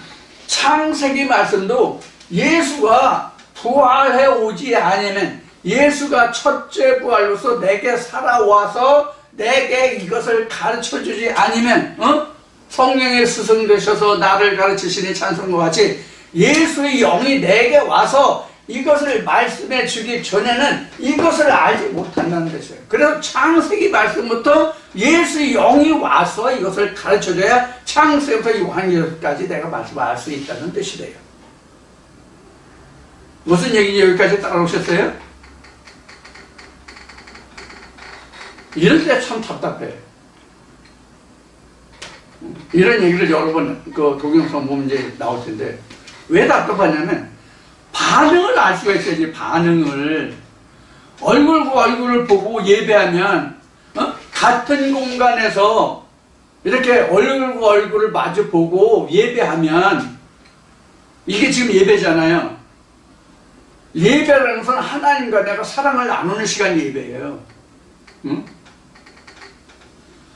창세기 말씀도 예수가 부활해 오지 않으면, 예수가 첫째 부활로서 내게 살아와서 내게 이것을 가르쳐주지 않으면, 성령의 스승 되셔서 나를 가르치시니 찬송과 같이 예수의 영이 내게 와서 이것을 말씀해 주기 전에는 이것을 알지 못한다는 것이에요. 그래서 창세기 말씀부터 예수의 영이 와서 이것을 가르쳐줘야 창세기부터 요한계시까지 내가 말씀을 알 수 있다는 뜻이래요. 무슨 얘기인지 여기까지 따라오셨어요? 이럴 때 참 답답해. 이런 얘기를 여러 번 동영상 보면 이제 나올 텐데, 왜 답답하냐면 반응을 알 수가 있어야지. 반응을 얼굴과 얼굴을 보고 예배하면 같은 공간에서 이렇게 얼굴과 얼굴을 마주 보고 예배하면 이게 지금 예배잖아요. 예배라는 것은 하나님과 내가 사랑을 나누는 시간이 예배예요. 응?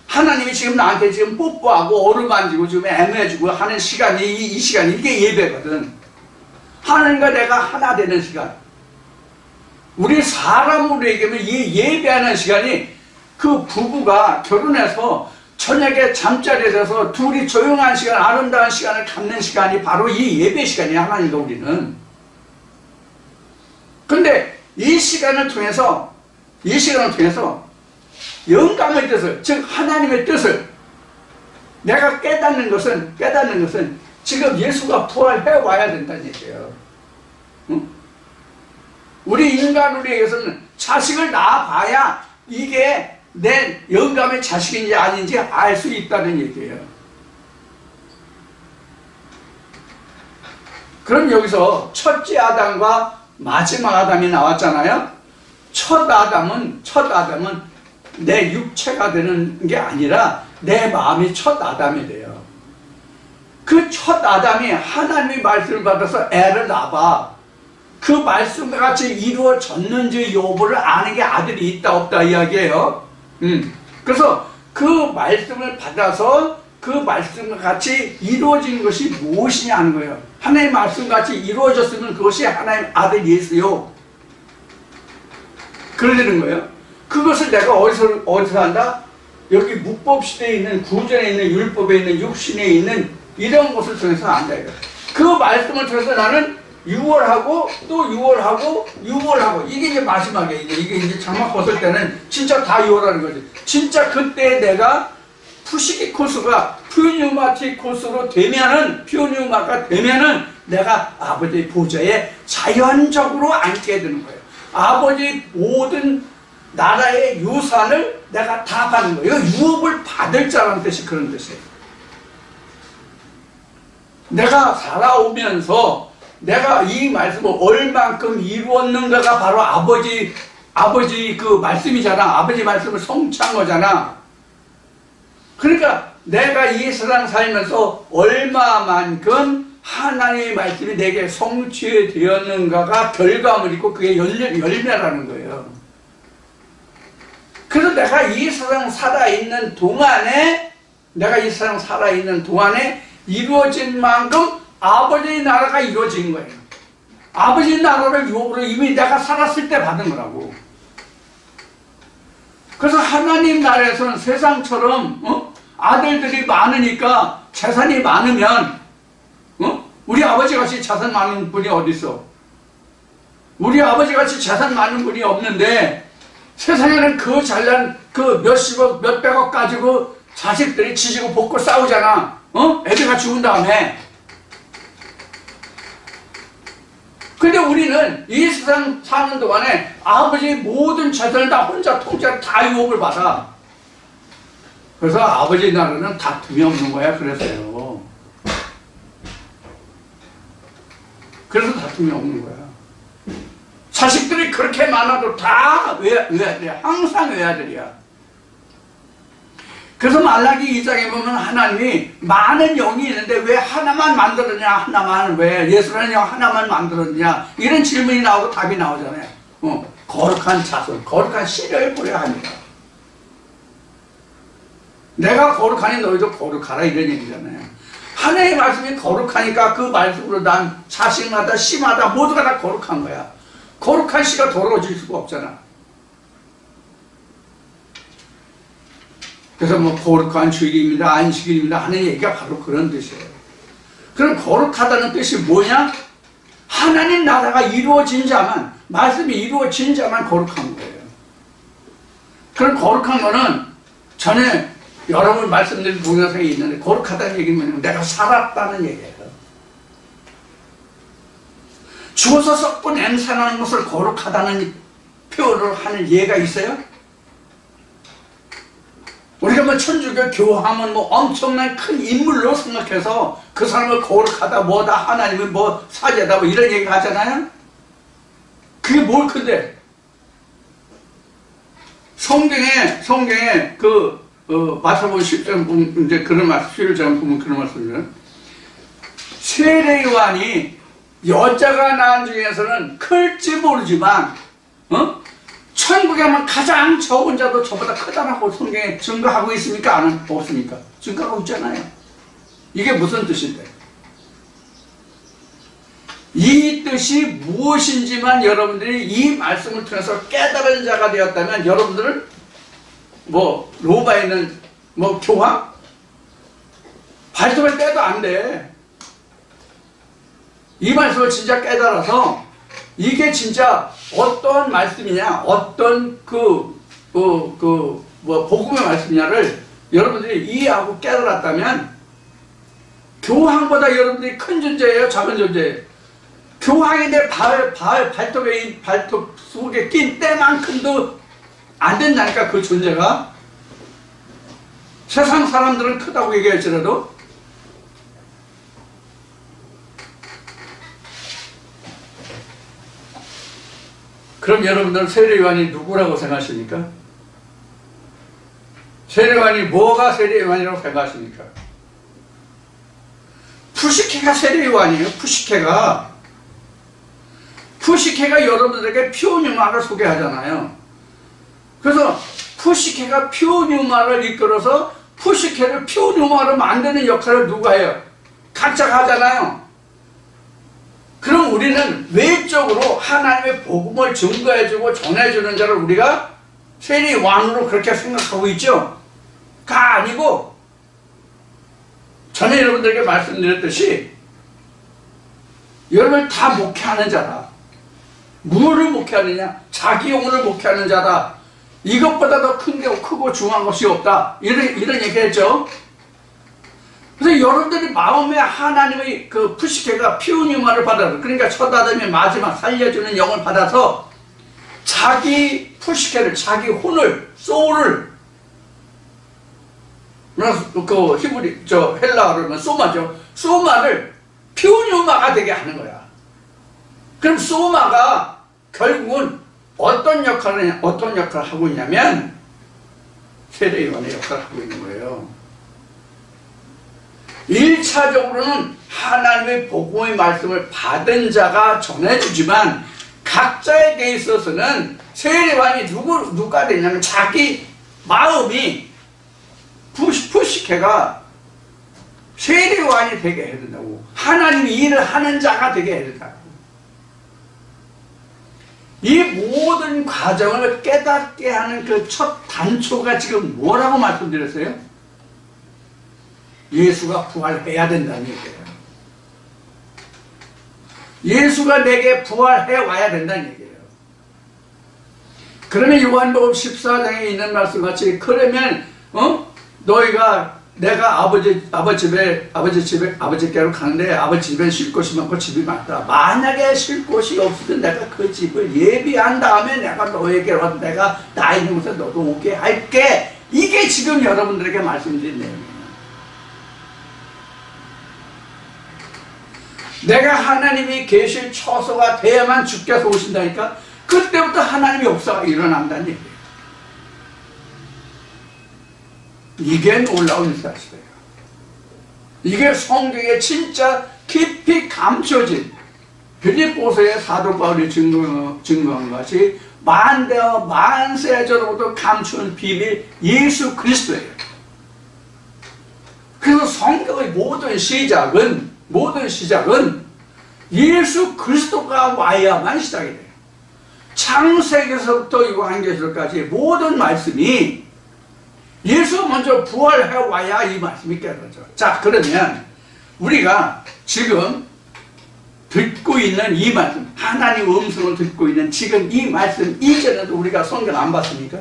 하나님이 지금 나한테 지금 뽀뽀하고 어루만지고 지금 애매해주고 하는 시간이 이 시간이 이게 예배거든. 하나님과 내가 하나 되는 시간. 우리 사람으로 얘기하면 이 예배하는 시간이 그 부부가 결혼해서 저녁에 잠자리에 들어서 둘이 조용한 시간, 아름다운 시간을 갖는 시간이 바로 이 예배 시간이야, 하나님과 우리는. 근데 이 시간을 통해서 영감의 뜻을, 즉 하나님의 뜻을 내가 깨닫는 것은 지금 예수가 부활해 와야 된다는 얘기예요. 응? 우리 인간으로에게서는 자식을 낳아봐야 이게 내 영감의 자식인지 아닌지 알 수 있다는 얘기예요. 그럼 여기서 첫째 아담과 마지막 아담이 나왔잖아요. 첫 아담은 내 육체가 되는 게 아니라 내 마음이 첫 아담이 돼요. 그 첫 아담이 하나님의 말씀을 받아서 애를 낳아 그 말씀과 같이 이루어졌는지 여부를 아는 게 아들이 있다 없다 이야기예요. 그래서 그 말씀을 받아서 그 말씀과 같이 이루어진 것이 무엇이냐 하는 거예요. 하나님의 말씀과 같이 이루어졌으면 그것이 하나님의 아들 예수요. 그러는 거예요. 그것을 내가 어디서 한다? 여기 묵법시대에 있는 구전에 있는 율법에 있는 육신에 있는 이런 것을 통해서 안다. 그 말씀을 통해서 나는 유월하고 또 유월하고 이게 이제 마지막에 이게 이제 장막 벗을 때는 진짜 다 유월하는 거지. 진짜 그때 내가 푸시기 코스가 퓨뉴마틱 코스로 되면은 퓨뉴마가 되면은 내가 아버지의 보좌에 자연적으로 앉게 되는 거예요. 아버지 모든 나라의 유산을 내가 다 받는 거예요. 유업을 받을 자라는 뜻이 그런 뜻이에요. 내가 살아오면서 내가 이 말씀을 얼만큼 이루었는가가 바로 아버지 그 말씀이잖아. 아버지 말씀을 성취한 거잖아. 그러니까 내가 이 세상 살면서 얼마만큼 하나님의 말씀이 내게 성취되었는가가 결과물이 있고 그게 열매라는 거예요. 그래서 내가 이 세상 살아있는 동안에 이루어진 만큼 아버지의 나라가 이루어진 거예요. 아버지의 나라를 유업으로 이미 내가 살았을 때 받은 거라고. 그래서 하나님 나라에서는 세상처럼 아들들이 많으니까 재산이 많으면 우리 아버지같이 재산 많은 분이 어디 있어? 우리 아버지같이 재산 많은 분이 없는데 세상에는 그 잘난 그 몇십억 몇백억 가지고 자식들이 지지고 볶고 싸우잖아. 애들가 죽은 다음에. 근데 우리는 이 세상 사는 동안에 아버지의 모든 재산을 다 혼자 통째로 다 유업을 받아. 그래서 아버지 나라는 다툼이 없는 거야. 그래서요. 그래서 다툼이 없는 거야. 자식들이 그렇게 많아도 다 외아들이야. 항상 외아들이야. 그래서 말라기 2장에 보면 하나님이 많은 영이 있는데 왜 하나만 만들었냐, 하나만 왜 예수라는 영 하나만 만들었냐 이런 질문이 나오고 답이 나오잖아요. 거룩한 자손, 거룩한 씨를 뿌려야 합니다. 내가 거룩하니 너희도 거룩하라 이런 얘기잖아요. 하나님의 말씀이 거룩하니까 그 말씀으로 난 자식마다 씨마다 모두가 다 거룩한 거야. 거룩한 씨가 더러워질 수가 없잖아. 그래서 뭐 거룩한 주일입니다, 안식일입니다 하는 얘기가 바로 그런 뜻이에요. 그럼 거룩하다는 뜻이 뭐냐? 하나님 나라가 이루어진 자만, 말씀이 이루어진 자만 거룩한 거예요. 그럼 거룩한 거는 전에 여러분 말씀드린 동영상에 있는데 거룩하다는 얘기는 뭐냐면 내가 살았다는 얘기예요. 죽어서 썩고 냄새나는 것을 거룩하다는 표현을 하는 예가 있어요? 우리가 뭐 천주교 교황은 뭐 엄청난 큰 인물로 생각해서 그 사람을 거룩하다 뭐다 하나님은 뭐 사제다 뭐 이런 얘기 하잖아요. 그게 뭘 큰데 성경에 그 마태복음 10장 보면 이제 그런 말씀 11장 보면 그런 말씀이에요. 세례요한이 여자가 낳은 중에서는 클지 모르지만 천국에만 가장 적은 자도 저보다 크다라고 성경에 증거하고 있습니까? 없습니까? 증거하고 있잖아요. 이게 무슨 뜻인데? 이 뜻이 무엇인지만 여러분들이 이 말씀을 통해서 깨달은 자가 되었다면 여러분들은 로마에 있는 교황? 발톱을 떼도 안 돼. 이 말씀을 진짜 깨달아서 이게 진짜 어떤 말씀이냐, 어떤 복음의 말씀이냐를 여러분들이 이해하고 깨달았다면 교황보다 여러분들이 큰 존재예요, 작은 존재예요? 교황인데 발톱 속에 낀 때만큼도 안 된다니까, 그 존재가. 세상 사람들은 크다고 얘기할지라도. 그럼 여러분들은 세례요한이 누구라고 생각하십니까? 세례요한이 뭐가 세례요한이라고 생각하십니까? 푸시케가 세례요한이에요. 푸시케가 여러분들에게 피오뉴마를 소개하잖아요. 그래서 푸시케가 피오뉴마를 이끌어서 푸시케를 피오뉴마로 만드는 역할을 누가 해요? 각자가 하잖아요. 그럼 우리는 외적으로 하나님의 복음을 증거해주고 전해주는 자를 우리가 세례요한으로 그렇게 생각하고 있죠? 가 아니고, 전에 여러분들에게 말씀드렸듯이 여러분 다 목회하는 자다. 무엇을 목회하느냐? 자기 영혼을 목회하는 자다. 이것보다 더 큰 게 크고 중요한 것이 없다. 이런 얘기했죠. 그래서 여러분들이 마음에 하나님의 그 푸시케가 피오뉴마를 받아서, 그러니까 첫 아담의 마지막 살려주는 영을 받아서 자기 푸시케를, 자기 혼을, 소울을, 그 헬라어로 하면 소마죠. 소마를 피오뉴마가 되게 하는 거야. 그럼 소마가 결국은 어떤 역할을 하고 있냐면 세례요한의 역할을 하고 있는 거예요. 1차적으로는 하나님의 복음의 말씀을 받은 자가 전해주지만 각자에게 있어서는 세례요한이 누가 되냐면 자기 마음이 푸시케가 세례요한이 되게 해야 된다고. 하나님이 일을 하는 자가 되게 해야 된다고. 이 모든 과정을 깨닫게 하는 그 첫 단초가 지금 뭐라고 말씀드렸어요? 예수가 부활해야 된다는 얘기예요. 예수가 내게 부활해 와야 된다는 얘기예요. 그러면 요한복음 14장에 있는 말씀같이, 그러면 너희가 내가 아버지께로 가는데 아버지 집에 쉴 곳이 많고 집이 많다. 만약에 쉴 곳이 없으면 내가 그 집을 예비한 다음에 내가 너에게로 와서 내가 나 있는 곳에 너도 오게 할게. 이게 지금 여러분들에게 말씀드린 내용이에요. 내가 하나님이 계실 처소가 돼야만 주께서 오신다니까. 그때부터 하나님의 역사가 일어난다는 얘기예요. 이게 놀라운 사실이에요. 이게 성경에 진짜 깊이 감춰진, 빌립보서의 사도 바울이 증거한 것이 만대와 만세전부터 감춘 비밀 예수 그리스도예요. 그래서 성경의 모든 시작은 예수 그리스도가 와야만 시작이 돼요. 창세기에서부터 요한계시록까지 모든 말씀이 예수 먼저 부활해 와야 이 말씀이 깨달아져. 자, 그러면 우리가 지금 듣고 있는 이 말씀, 하나님 음성을 듣고 있는 지금 이 말씀 이전에도 우리가 성경 안 봤습니까?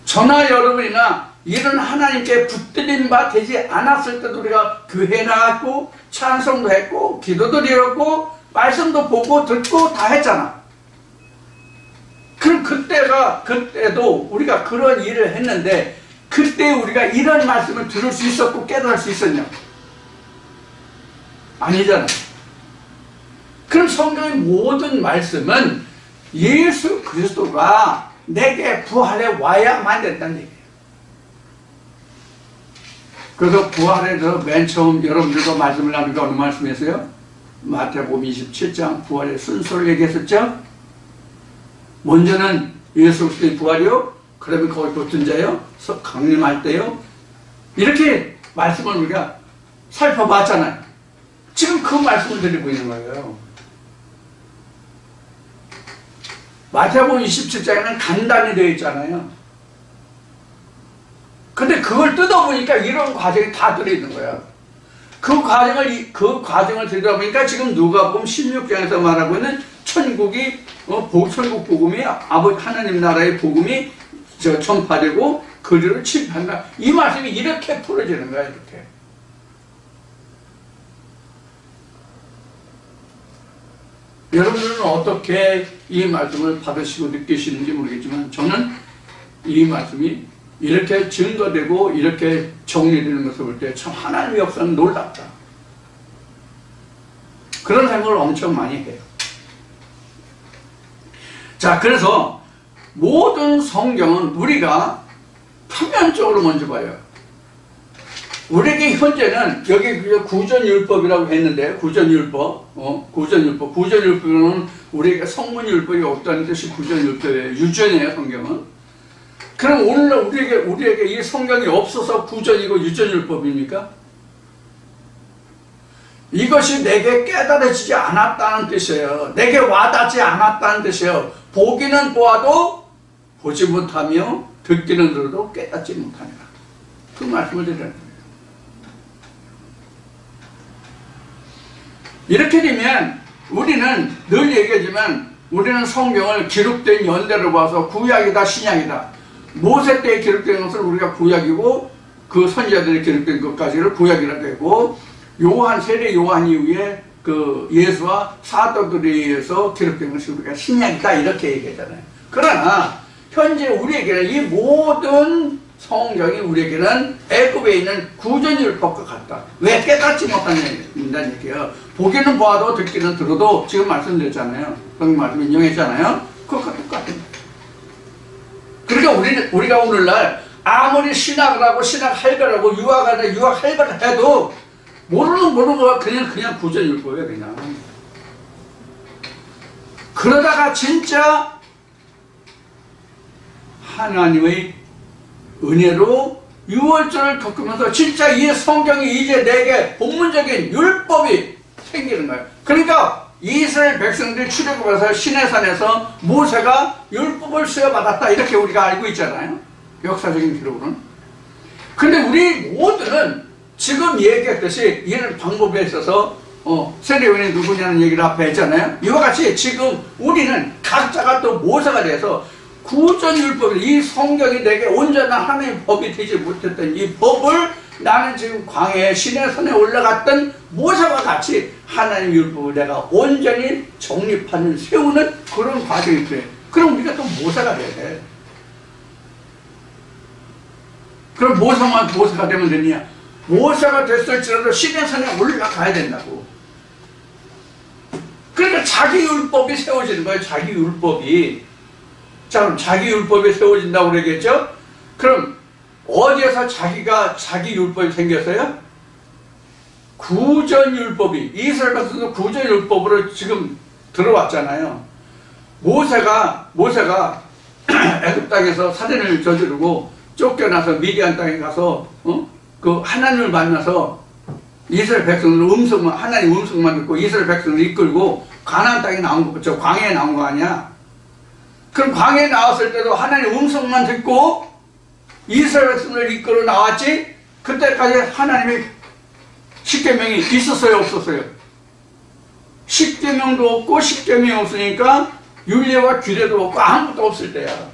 저나 여러분이나 이런 하나님께 붙들린 바 되지 않았을 때도 우리가 교회 나갔고 찬송도 했고 기도도 드렸고 말씀도 보고 듣고 다 했잖아. 그럼 그때도 우리가 그런 일을 했는데 그때 우리가 이런 말씀을 들을 수 있었고 깨달을 수 있었냐? 아니잖아요. 그럼 성경의 모든 말씀은 예수 그리스도가 내게 부활해 와야만 된다는 얘기예요. 그래서 부활에서 맨 처음 여러분들과 말씀을 나누는 게 어느 말씀이었어요? 마태복음 27장 부활의 순서를 얘기했었죠? 먼저는 예수 그리스도의 부활이요. 그러면 거기 붙은 자요. 강림할 때요. 이렇게 말씀을 우리가 살펴봤잖아요. 지금 그 말씀을 드리고 있는 거예요. 마태복음 27장에는 간단히 되어 있잖아요. 근데 그걸 뜯어보니까 이런 과정이 다 들어있는 거야. 그 과정을 들여다보니까 지금 누가복음 16장에서 말하고 있는 천국이, 천국 복음이, 아버지 하나님 나라의 복음이 전파되고 그리를 침입한다. 이 말씀이 이렇게 풀어지는 거야, 이렇게. 여러분들은 어떻게 이 말씀을 받으시고 느끼시는지 모르겠지만 저는 이 말씀이 이렇게 증거되고 이렇게 정리되는 것을 볼 때 참 하나님의 역사는 놀랍다. 그런 생각을 엄청 많이 해요. 자, 그래서 모든 성경은 우리가 표면적으로 먼저 봐요. 우리에게 현재는 여기 구전율법이라고 했는데 구전율법은 우리에게 성문율법이 없다는 뜻이 구전율법이에요. 유전이에요, 성경은. 그럼 오늘날 우리에게 이 성경이 없어서 구전이고 유전율법입니까? 이것이 내게 깨달아지지 않았다는 뜻이에요. 내게 와닿지 않았다는 뜻이에요. 보기는 보아도 보지 못하며 듣기는 들어도 깨닫지 못하니라. 그 말씀을 드리는 거예요. 이렇게 되면 우리는 늘 얘기하지만 우리는 성경을 기록된 연대로 봐서 구약이다 신약이다. 모세 때에 기록된 것을 우리가 구약이고 그 선지자들이 기록된 것까지를 구약이라 되고 세례 요한 이후에 그 예수와 사도들에 의해서 기록된 것이 우리가 신약이다 이렇게 얘기하잖아요. 그러나 현재 우리에게는 이 모든 성경이 우리에게는 애굽에 있는 구전율법과 같다. 왜 깨닫지 못한다는 얘기예요. 보기는 보아도 듣기는 들어도 지금 말씀드렸잖아요. 성경 말씀 인용했잖아요. 그것과 똑같은 거예요. 그러니까 우리가 오늘날 아무리 신학을 하고 신학할 거라고 유학할 거라 해도 모르는 거 그냥 구전율법이에요. 그냥. 그러다가 진짜 하나님의 은혜로 유월절을 겪으면서 진짜 이 성경이 이제 내게 본문적인 율법이 생기는 거예요. 그러니까 이스라엘 백성들이 출애굽해서 시내산에서 모세가 율법을 수여받았다 이렇게 우리가 알고 있잖아요. 역사적인 기록으로는. 근데 우리 모두는 지금 얘기했듯이 이런 방법에 있어서 세례요한이 누구냐는 얘기를 앞에 했잖아요. 이와 같이 지금 우리는 각자가 또 모세가 돼서 구전율법을 이 성경이 내게 온전한 하나님의 법이 되지 못했던 이 법을 나는 지금 광야의 시내산에 올라갔던 모세와 같이 하나님의 율법을 내가 온전히 정립하는 세우는 그런 과정이 돼. 그럼 우리가 또 모세가 돼야 돼. 그럼 모세가 되면 되느냐? 모세가 됐을지라도 시내산에 올라가야 된다고. 그러니까 자기 율법이 세워지는 거예요. 자기 율법이. 자, 그럼 자기 율법이 세워진다고 그러겠죠? 그럼 어디에서 자기 율법이 생겼어요? 구전율법이. 이스라엘 백성도 구전율법으로 지금 들어왔잖아요. 모세가 애굽 땅에서 살인을 저지르고 쫓겨나서 미디안 땅에 가서 그 하나님을 만나서 이스라엘 백성들 하나님 음성만 듣고 이스라엘 백성을 이끌고 가나안 땅에 나온 거, 광야에 나온 거 아니야? 그럼 광야에 나왔을 때도 하나님 음성만 듣고 이스라엘 백성을 이끌어 나왔지? 그때까지 하나님의 십계명이 있었어요, 없었어요? 십계명도 없고 십계명이 없으니까 율례와 규례도 없고 아무것도 없을 때야.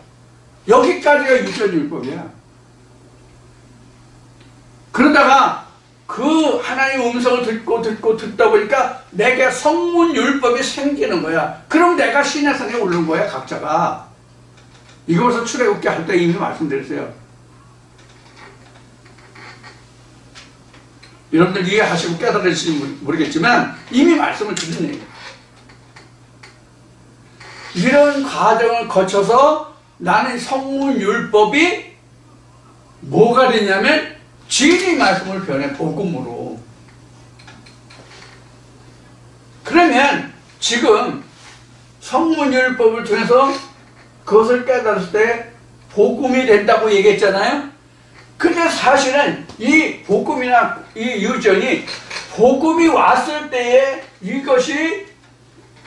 여기까지가 유전율법이야. 그러다가 그 하나님의 음성을 듣다 보니까 내게 성문율법이 생기는 거야. 그럼 내가 시내산에 오른 거야, 각자가. 이것을 출애굽기 할 때 이미 말씀드렸어요. 여러분들 이해하시고 깨달으실지 모르겠지만 이미 말씀을 드린 얘기예요. 이런 과정을 거쳐서 나는 성문율법이 뭐가 되냐면 진리 말씀을 변해 복음으로. 그러면 지금 성문율법을 통해서 그것을 깨달았을 때 복음이 된다고 얘기했잖아요. 근데 사실은 이 복음이나 이 유전이 복음이 왔을 때에 이것이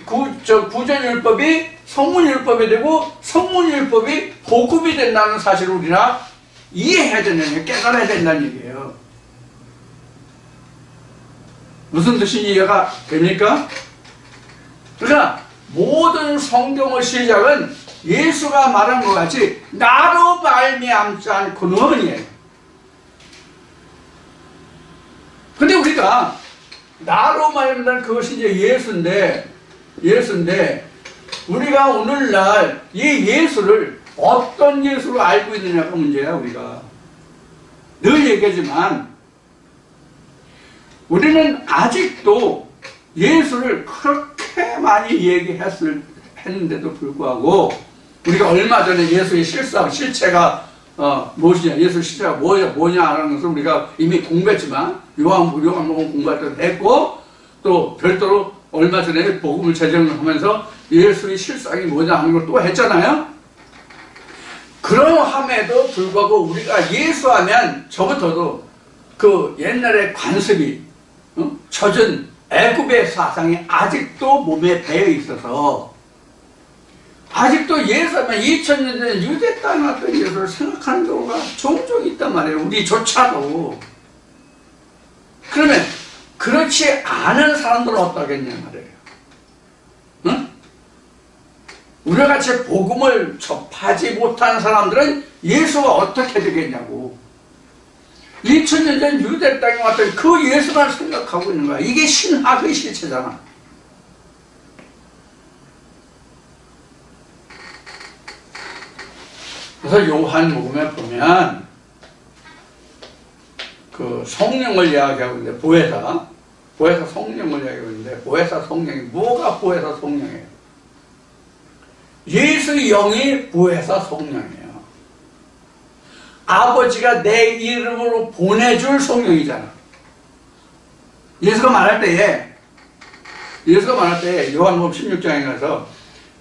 구전율법이 성문율법이 되고 성문율법이 복음이 된다는 사실을 우리가 이해해야 된다는, 깨달아야 된다는 얘기예요. 무슨 뜻인지 이해가 됩니까? 그러니까 모든 성경의 시작은 예수가 말한 것 같이 나로 말미암지 않고는이에요. 근데 우리가 나로 말미암는 그것이 이제 예수인데 우리가 오늘날 이 예수를 어떤 예수로 알고 있느냐가 문제야. 우리가 늘 얘기하지만 우리는 아직도 예수를 그렇게 많이 얘기했는데도 불구하고 우리가 얼마 전에 예수의 실체가 무엇이냐, 예수의 실체가 뭐냐라는 것을 우리가 이미 공부했지만 요한복음 공부할 때도 했고 또 별도로 얼마 전에 복음을 제정을 하면서 예수의 실상이 뭐냐 하는 걸 또 했잖아요. 그러함에도 불구하고 우리가 예수하면 저부터도 그 옛날의 관습이 젖은 애굽의 사상이 아직도 몸에 배어 있어서 아직도 예수하면 2000년 전 유대 땅에 왔던 예수를 생각하는 경우가 종종 있단 말이에요. 우리조차도. 그러면 그렇지 않은 사람들은 어떠겠냐 말이에요. 응? 우리가 같이 복음을 접하지 못한 사람들은 예수가 어떻게 되겠냐고. 2000년 전 유대 땅에 왔던 그 예수만 생각하고 있는 거야. 이게 신학의 실체잖아. 그래서 요한복음에 보면 그 성령을 이야기하고 있는데 보혜사 성령을 이야기하고 있는데 보혜사 성령이 뭐가 보혜사 성령이에요? 예수의 영이 보혜사 성령이에요. 아버지가 내 이름으로 보내줄 성령이잖아. 예수가 말할 때에 요한복음 16장에 가서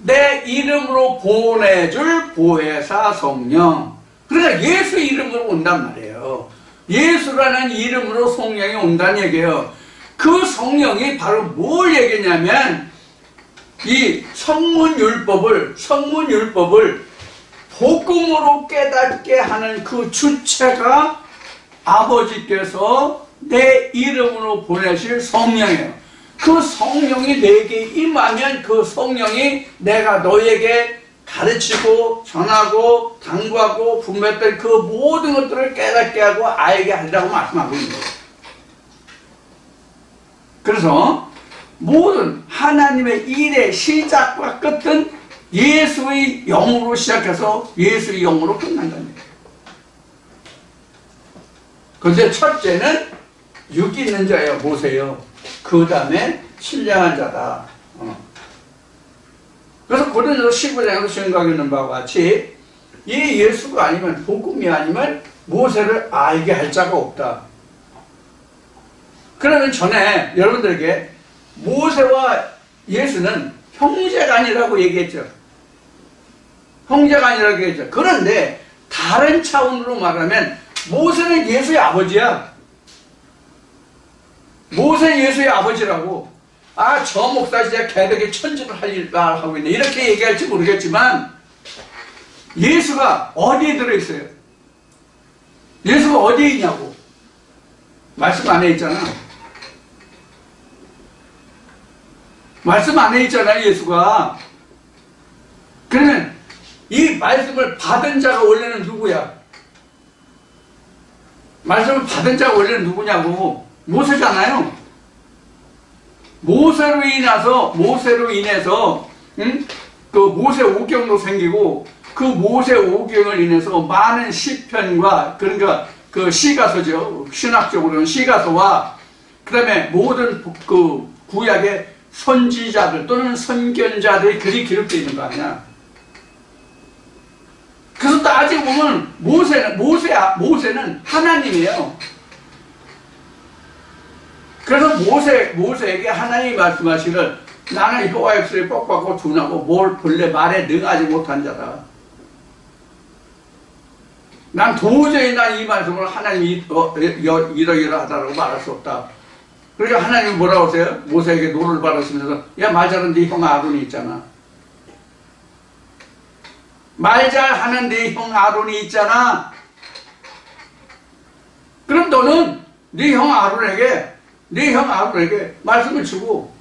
내 이름으로 보내줄 보혜사 성령. 그러니까 예수 이름으로 온단 말이에요. 예수라는 이름으로 성령이 온다는 얘기예요. 그 성령이 바로 뭘 얘기냐면 이 성문율법을 복음으로 깨닫게 하는 그 주체가 아버지께서 내 이름으로 보내실 성령이에요. 그 성령이 내게 임하면 그 성령이 내가 너에게 가르치고 전하고 당부하고 분별했던 그 모든 것들을 깨닫게 하고 알게 한다고 말씀하고 있는 거예요. 그래서 모든 하나님의 일의 시작과 끝은 예수의 영으로 시작해서 예수의 영으로 끝난다는 거예요. 그런데 첫째는 육이 있는 자예요. 모세요. 그 다음에 신령한 자다. 그래서 고린도서 15장에서 생각하고 있는 바와 같이 이 예수가 아니면 복음이 아니면 모세를 알게 할 자가 없다. 그러면 전에 여러분들에게 모세와 예수는 형제가 아니라고 얘기했죠. 형제가 아니라고 얘기했죠. 그런데 다른 차원으로 말하면 모세는 예수의 아버지야. 모세는 예수의 아버지라고. 아, 저 목사 진짜 개덕에 천지를 할 일 하고 있네. 이렇게 얘기할지 모르겠지만 예수가 어디에 들어있어요? 예수가 어디에 있냐고. 말씀 안에 있잖아. 말씀 안에 있잖아요, 예수가. 그러면 이 말씀을 받은 자가 원래는 누구야? 말씀을 받은 자가 원래는 누구냐고. 모세잖아요. 모세로 인해서 그 모세 오경도 생기고 그 모세 오경을 인해서 많은 시편과 그러니까 그 시가서죠. 신학적으로는 시가서와 그 다음에 모든 그 구약의 선지자들 또는 선견자들의 글이 기록되어 있는 거 아니야. 그래서 따지고 보면 모세는 하나님이에요. 그래서 모세에게 하나님이 말씀하시기를 나는 여호와의 목소리를 뻑뻑하고 둔하고 본래 말에 능하지 못한 자다. 난 도저히 이 말씀을 하나님이 이러이러하다라고 말할 수 없다. 그러니까 하나님이 뭐라고 하세요? 모세에게 노를 바르시면서 야, 말 잘하는 네 형 아론이 있잖아. 말 잘하는 네 형 아론이 있잖아. 그럼 너는 네 형 아론에게 말씀을 주고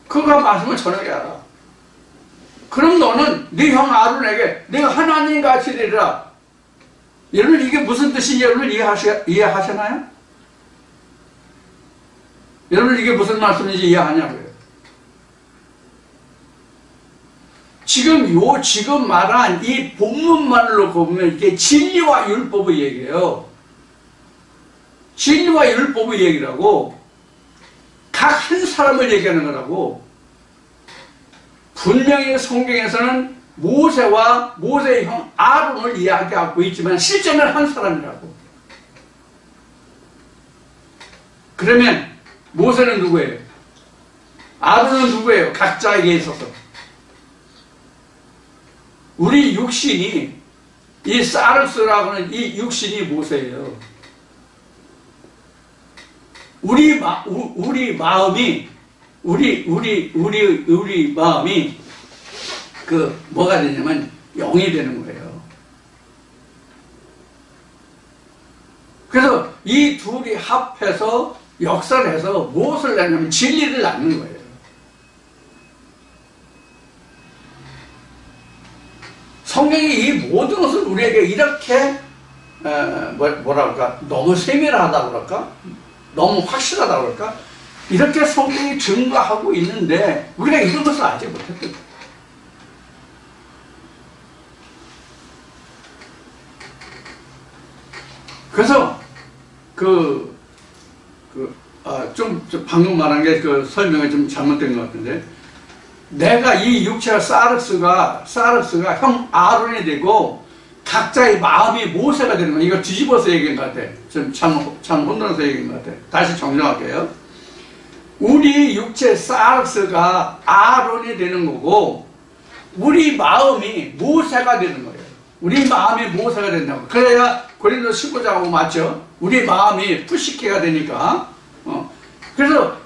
그가 말씀을 전하게 하라. 그럼 너는 네 형 아론에게 내가 하나님 같이 되리라. 여러분 이게 무슨 뜻인지 여러분 이해하시나요? 여러분 이게 무슨 말씀인지 이해하냐고요. 지금 말한 이 본문만으로 보면 이게 진리와 율법의 얘기예요. 진리와 율법의 얘기라고 각 한 사람을 얘기하는 거라고. 분명히 성경에서는 모세와 모세의 형 아론을 이야기하고 있지만 실제는 한 사람이라고. 그러면 모세는 누구예요? 아론은 누구예요? 각자에게 있어서. 우리 육신이 이 사르스라고는 이 육신이 모세예요. 우리 마음이 뭐가 되냐면 영이 되는 거예요. 그래서 이 둘이 합해서 역사를 해서 무엇을 낳냐면 진리를 낳는 거예요. 성경이 이 모든 것을 우리에게 이렇게 뭐랄까 너무 세밀하다고 그럴까? 너무 확실하다고 그럴까? 이렇게 성경이 증거하고 있는데 우리가 이런 것을 알지 못했던 거예요. 그래서 좀 방금 말한 게 그 설명이 좀 잘못된 것 같은데, 내가 이 육체가 사르스가 형 아론이 되고 각자의 마음이 모세가 되는 거야. 이거 뒤집어서 얘기한 것 같아. 참 혼돈해서 얘기한 것 같아. 다시 정정할게요. 우리 육체 사르스가 아론이 되는 거고 우리 마음이 모세가 되는 거예요. 우리 마음이 모세가 된다고. 그래야 고린도 15장하고 맞죠? 우리 마음이 푸시케가 되니까. 그래서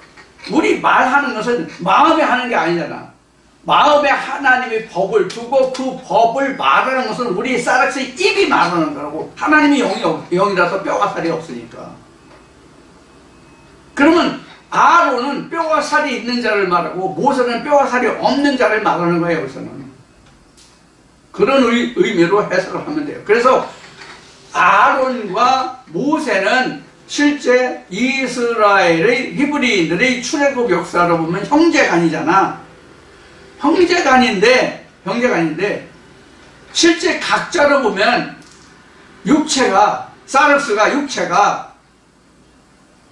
우리 말하는 것은 마음에 하는 게 아니잖아. 마음에 하나님의 법을 두고 그 법을 말하는 것은 우리 사르스의 입이 말하는 거라고. 하나님이 영이라서 뼈가 살이 없으니까. 그러면 아론은 뼈와 살이 있는 자를 말하고 모세는 뼈와 살이 없는 자를 말하는 거예요. 여기서는 그런 의미로 해석을 하면 돼요. 그래서 아론과 모세는 실제 이스라엘의 히브리인들의 출애굽 역사로 보면 형제간이잖아. 형제간인데 실제 각자로 보면 육체가 사르스가 육체가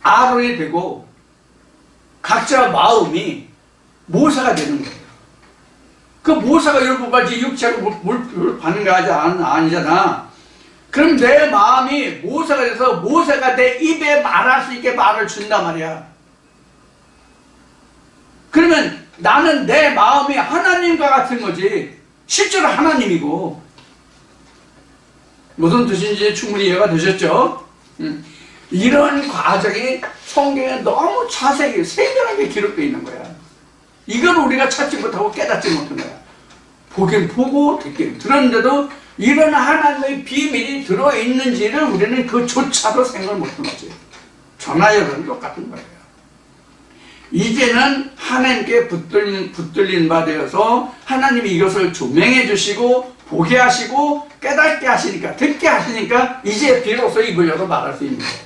아론이 되고 각자 마음이 모세가 되는 거예요. 그 모세가 율법까지 육체가 물 받는 게 아니잖아. 그럼 내 마음이 모세가 돼서 모세가 내 입에 말할 수 있게 말을 준단 말이야. 그러면 나는 내 마음이 하나님과 같은 거지. 실제로 하나님이고. 무슨 뜻인지 충분히 이해가 되셨죠? 이런 과정이 성경에 너무 자세히 세밀하게 기록되어 있는 거야. 이건 우리가 찾지 못하고 깨닫지 못한 거야. 보긴 보고 듣긴 들었는데도 이런 하나님의 비밀이 들어있는지를 우리는 그조차도 생각을 못한 거지. 전하여는 똑같은 거예요. 이제는 하나님께 붙들린 바 되어서 하나님이 이것을 조명해 주시고 보게 하시고 깨닫게 하시니까 듣게 하시니까 이제 비로소 입을 열어 말할 수 있는 거예요.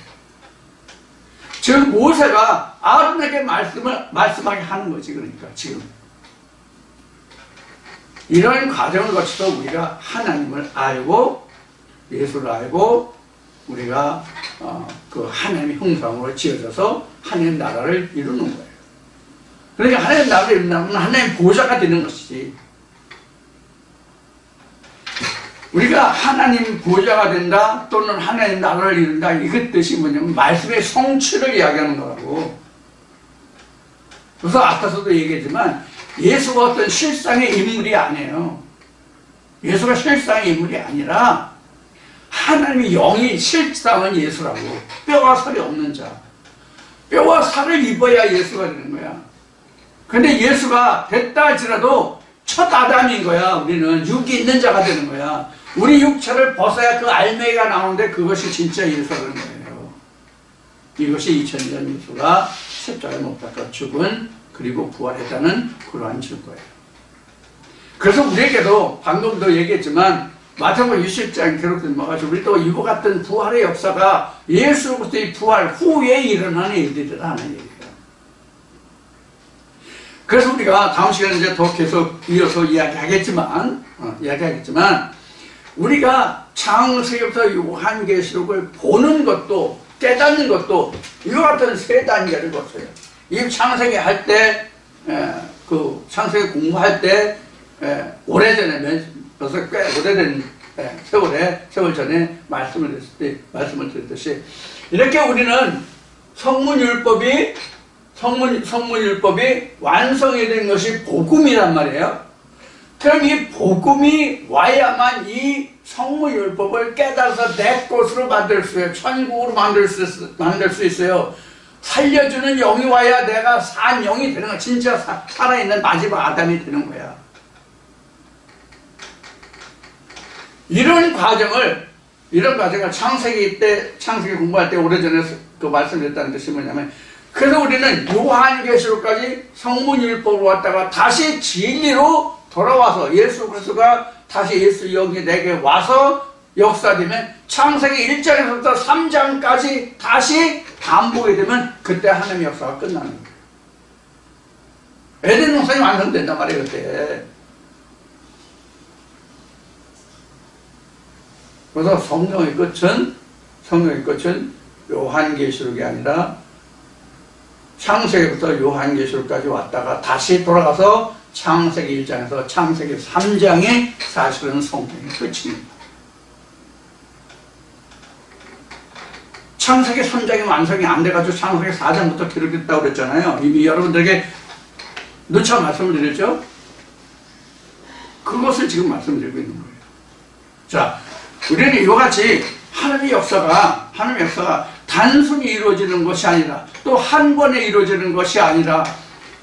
즉 모세가 아론에게 말씀하게 하는 거지. 그러니까 지금 이런 과정을 거쳐서 우리가 하나님을 알고 예수를 알고 우리가 그 하나님의 형상으로 지어져서 하나님 나라를 이루는 거예요. 그러니까 하나님 나라를 이룬다면 하나님 보좌가 되는 것이지. 우리가 하나님 보좌가 된다 또는 하나님 나라를 이룬다, 이것 뜻이 뭐냐면 말씀의 성취를 이야기하는 거라고. 그래서 앞서서도 얘기했지만 예수가 어떤 실상의 인물이 아니에요. 예수가 실상의 인물이 아니라 하나님의 영이 실상은 예수라고. 뼈와 살이 없는 자, 뼈와 살을 입어야 예수가 되는 거야. 근데 예수가 됐다 할지라도 첫 아담인 거야. 우리는 육이 있는 자가 되는 거야. 우리 육체를 벗어야 그 알맹이가 나오는데 그것이 진짜 예수라는 거예요. 이것이 2000년 예수가 십자가에 못 박혀 죽은 그리고 부활했다는 그러한 증거예요. 그래서 우리에게도 방금도 얘기했지만 마태복음 20장 기록된 바가 우리도 이와 같은 부활의 역사가 예수 그리스도의 부활 후에 일어나는 일들이라는 얘기예요. 그래서 우리가 다음 시간에 이제 더 계속 이어서 이야기하겠지만 우리가 창세기부터 요한계시록을 보는 것도 깨닫는 것도 이와 같은 세 단계를 거쳐요. 이 창세기 할 때, 그 창세기 공부할 때 오래전에 벌써 꽤 오래된 세월 전에 말씀을 드렸듯이 이렇게 우리는 성문율법이 완성이 된 것이 복음이란 말이에요. 그럼 이 복음이 와야만 이 성문율법을 깨달아서 내 것으로 만들 수 있어요. 천국으로 만들 수 있어요. 살려주는 영이 와야 내가 산 영이 되는 거야. 진짜 살아있는 마지막 아담이 되는 거야. 이런 과정을 창세기 공부할 때 오래전에 그 말씀드렸다는 뜻이 뭐냐면, 그래서 우리는 요한계시록까지 성문율법으로 왔다가 다시 진리로 돌아와서 예수 그리스도가 다시 예수 영이 내게 와서 역사되면 창세기 1장에서부터 3장까지 다시 반복이 되면 그때 하나님의 역사가 끝나는 거예요. 에덴 동산이 완성된단 말이에요. 그때. 그래서 성경의 끝은 요한계시록이 아니라 창세기부터 요한계시록까지 왔다가 다시 돌아가서 창세기 1장에서 창세기 3장이 사실은 성경의 끝입니다. 창세기 3장이 완성이 안 돼가지고 창세기 4장부터 기록됐다고 그랬잖아요. 이미 여러분들에게 누차 말씀을 드렸죠? 그것을 지금 말씀드리고 있는 거예요. 자, 우리는 이와 같이 하나님의 역사가 단순히 이루어지는 것이 아니라 또 한 번에 이루어지는 것이 아니라,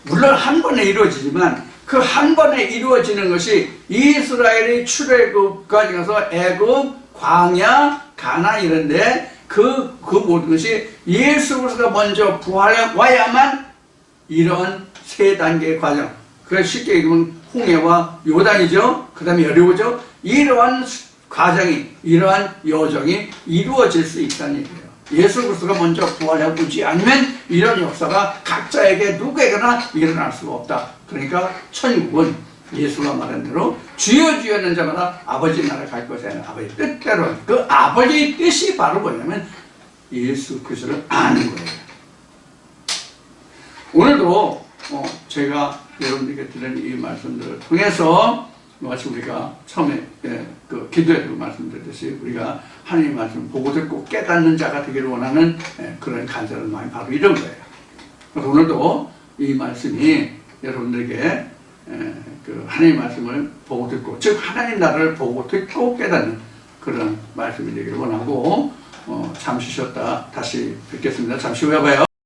물론 한 번에 이루어지지만 그 한 번에 이루어지는 것이 이스라엘의 출애굽까지 가서 애굽, 광야, 가나 이런데 그 모든 것이 예수 그리스도가 먼저 부활해 와야만 이런 세 단계의 과정, 그래서 쉽게 얘기하면 홍해와 요단이죠. 그 다음에 여리고죠. 이러한 과정이, 이러한 여정이 이루어질 수 있다는 얘기예요. 예수 그리스도가 먼저 부활해보지 않으면 이런 역사가 각자에게 누구에게나 일어날 수가 없다. 그러니까 천국은 예수가 말한 대로 주여 주여 하는 자마다 아버지 나라에 갈 것이 아니라 아버지 뜻대로, 그 아버지의 뜻이 바로 뭐냐면 예수 그리스도를 아는 거예요. 오늘도 제가 여러분들께 드린 이 말씀들을 통해서 마치 우리가 처음에 그 기도에도 말씀드렸듯이 우리가 하나님의 말씀 보고 듣고 깨닫는 자가 되기를 원하는 그런 간절한 마음이 바로 이런 거예요. 그래서 오늘도 이 말씀이 여러분들에게 그 하나님의 말씀을 보고 듣고, 즉 하나님 나라를 보고 듣고 깨닫는 그런 말씀이 되기를 원하고 잠시 쉬었다 다시 뵙겠습니다. 잠시 후에 봐요.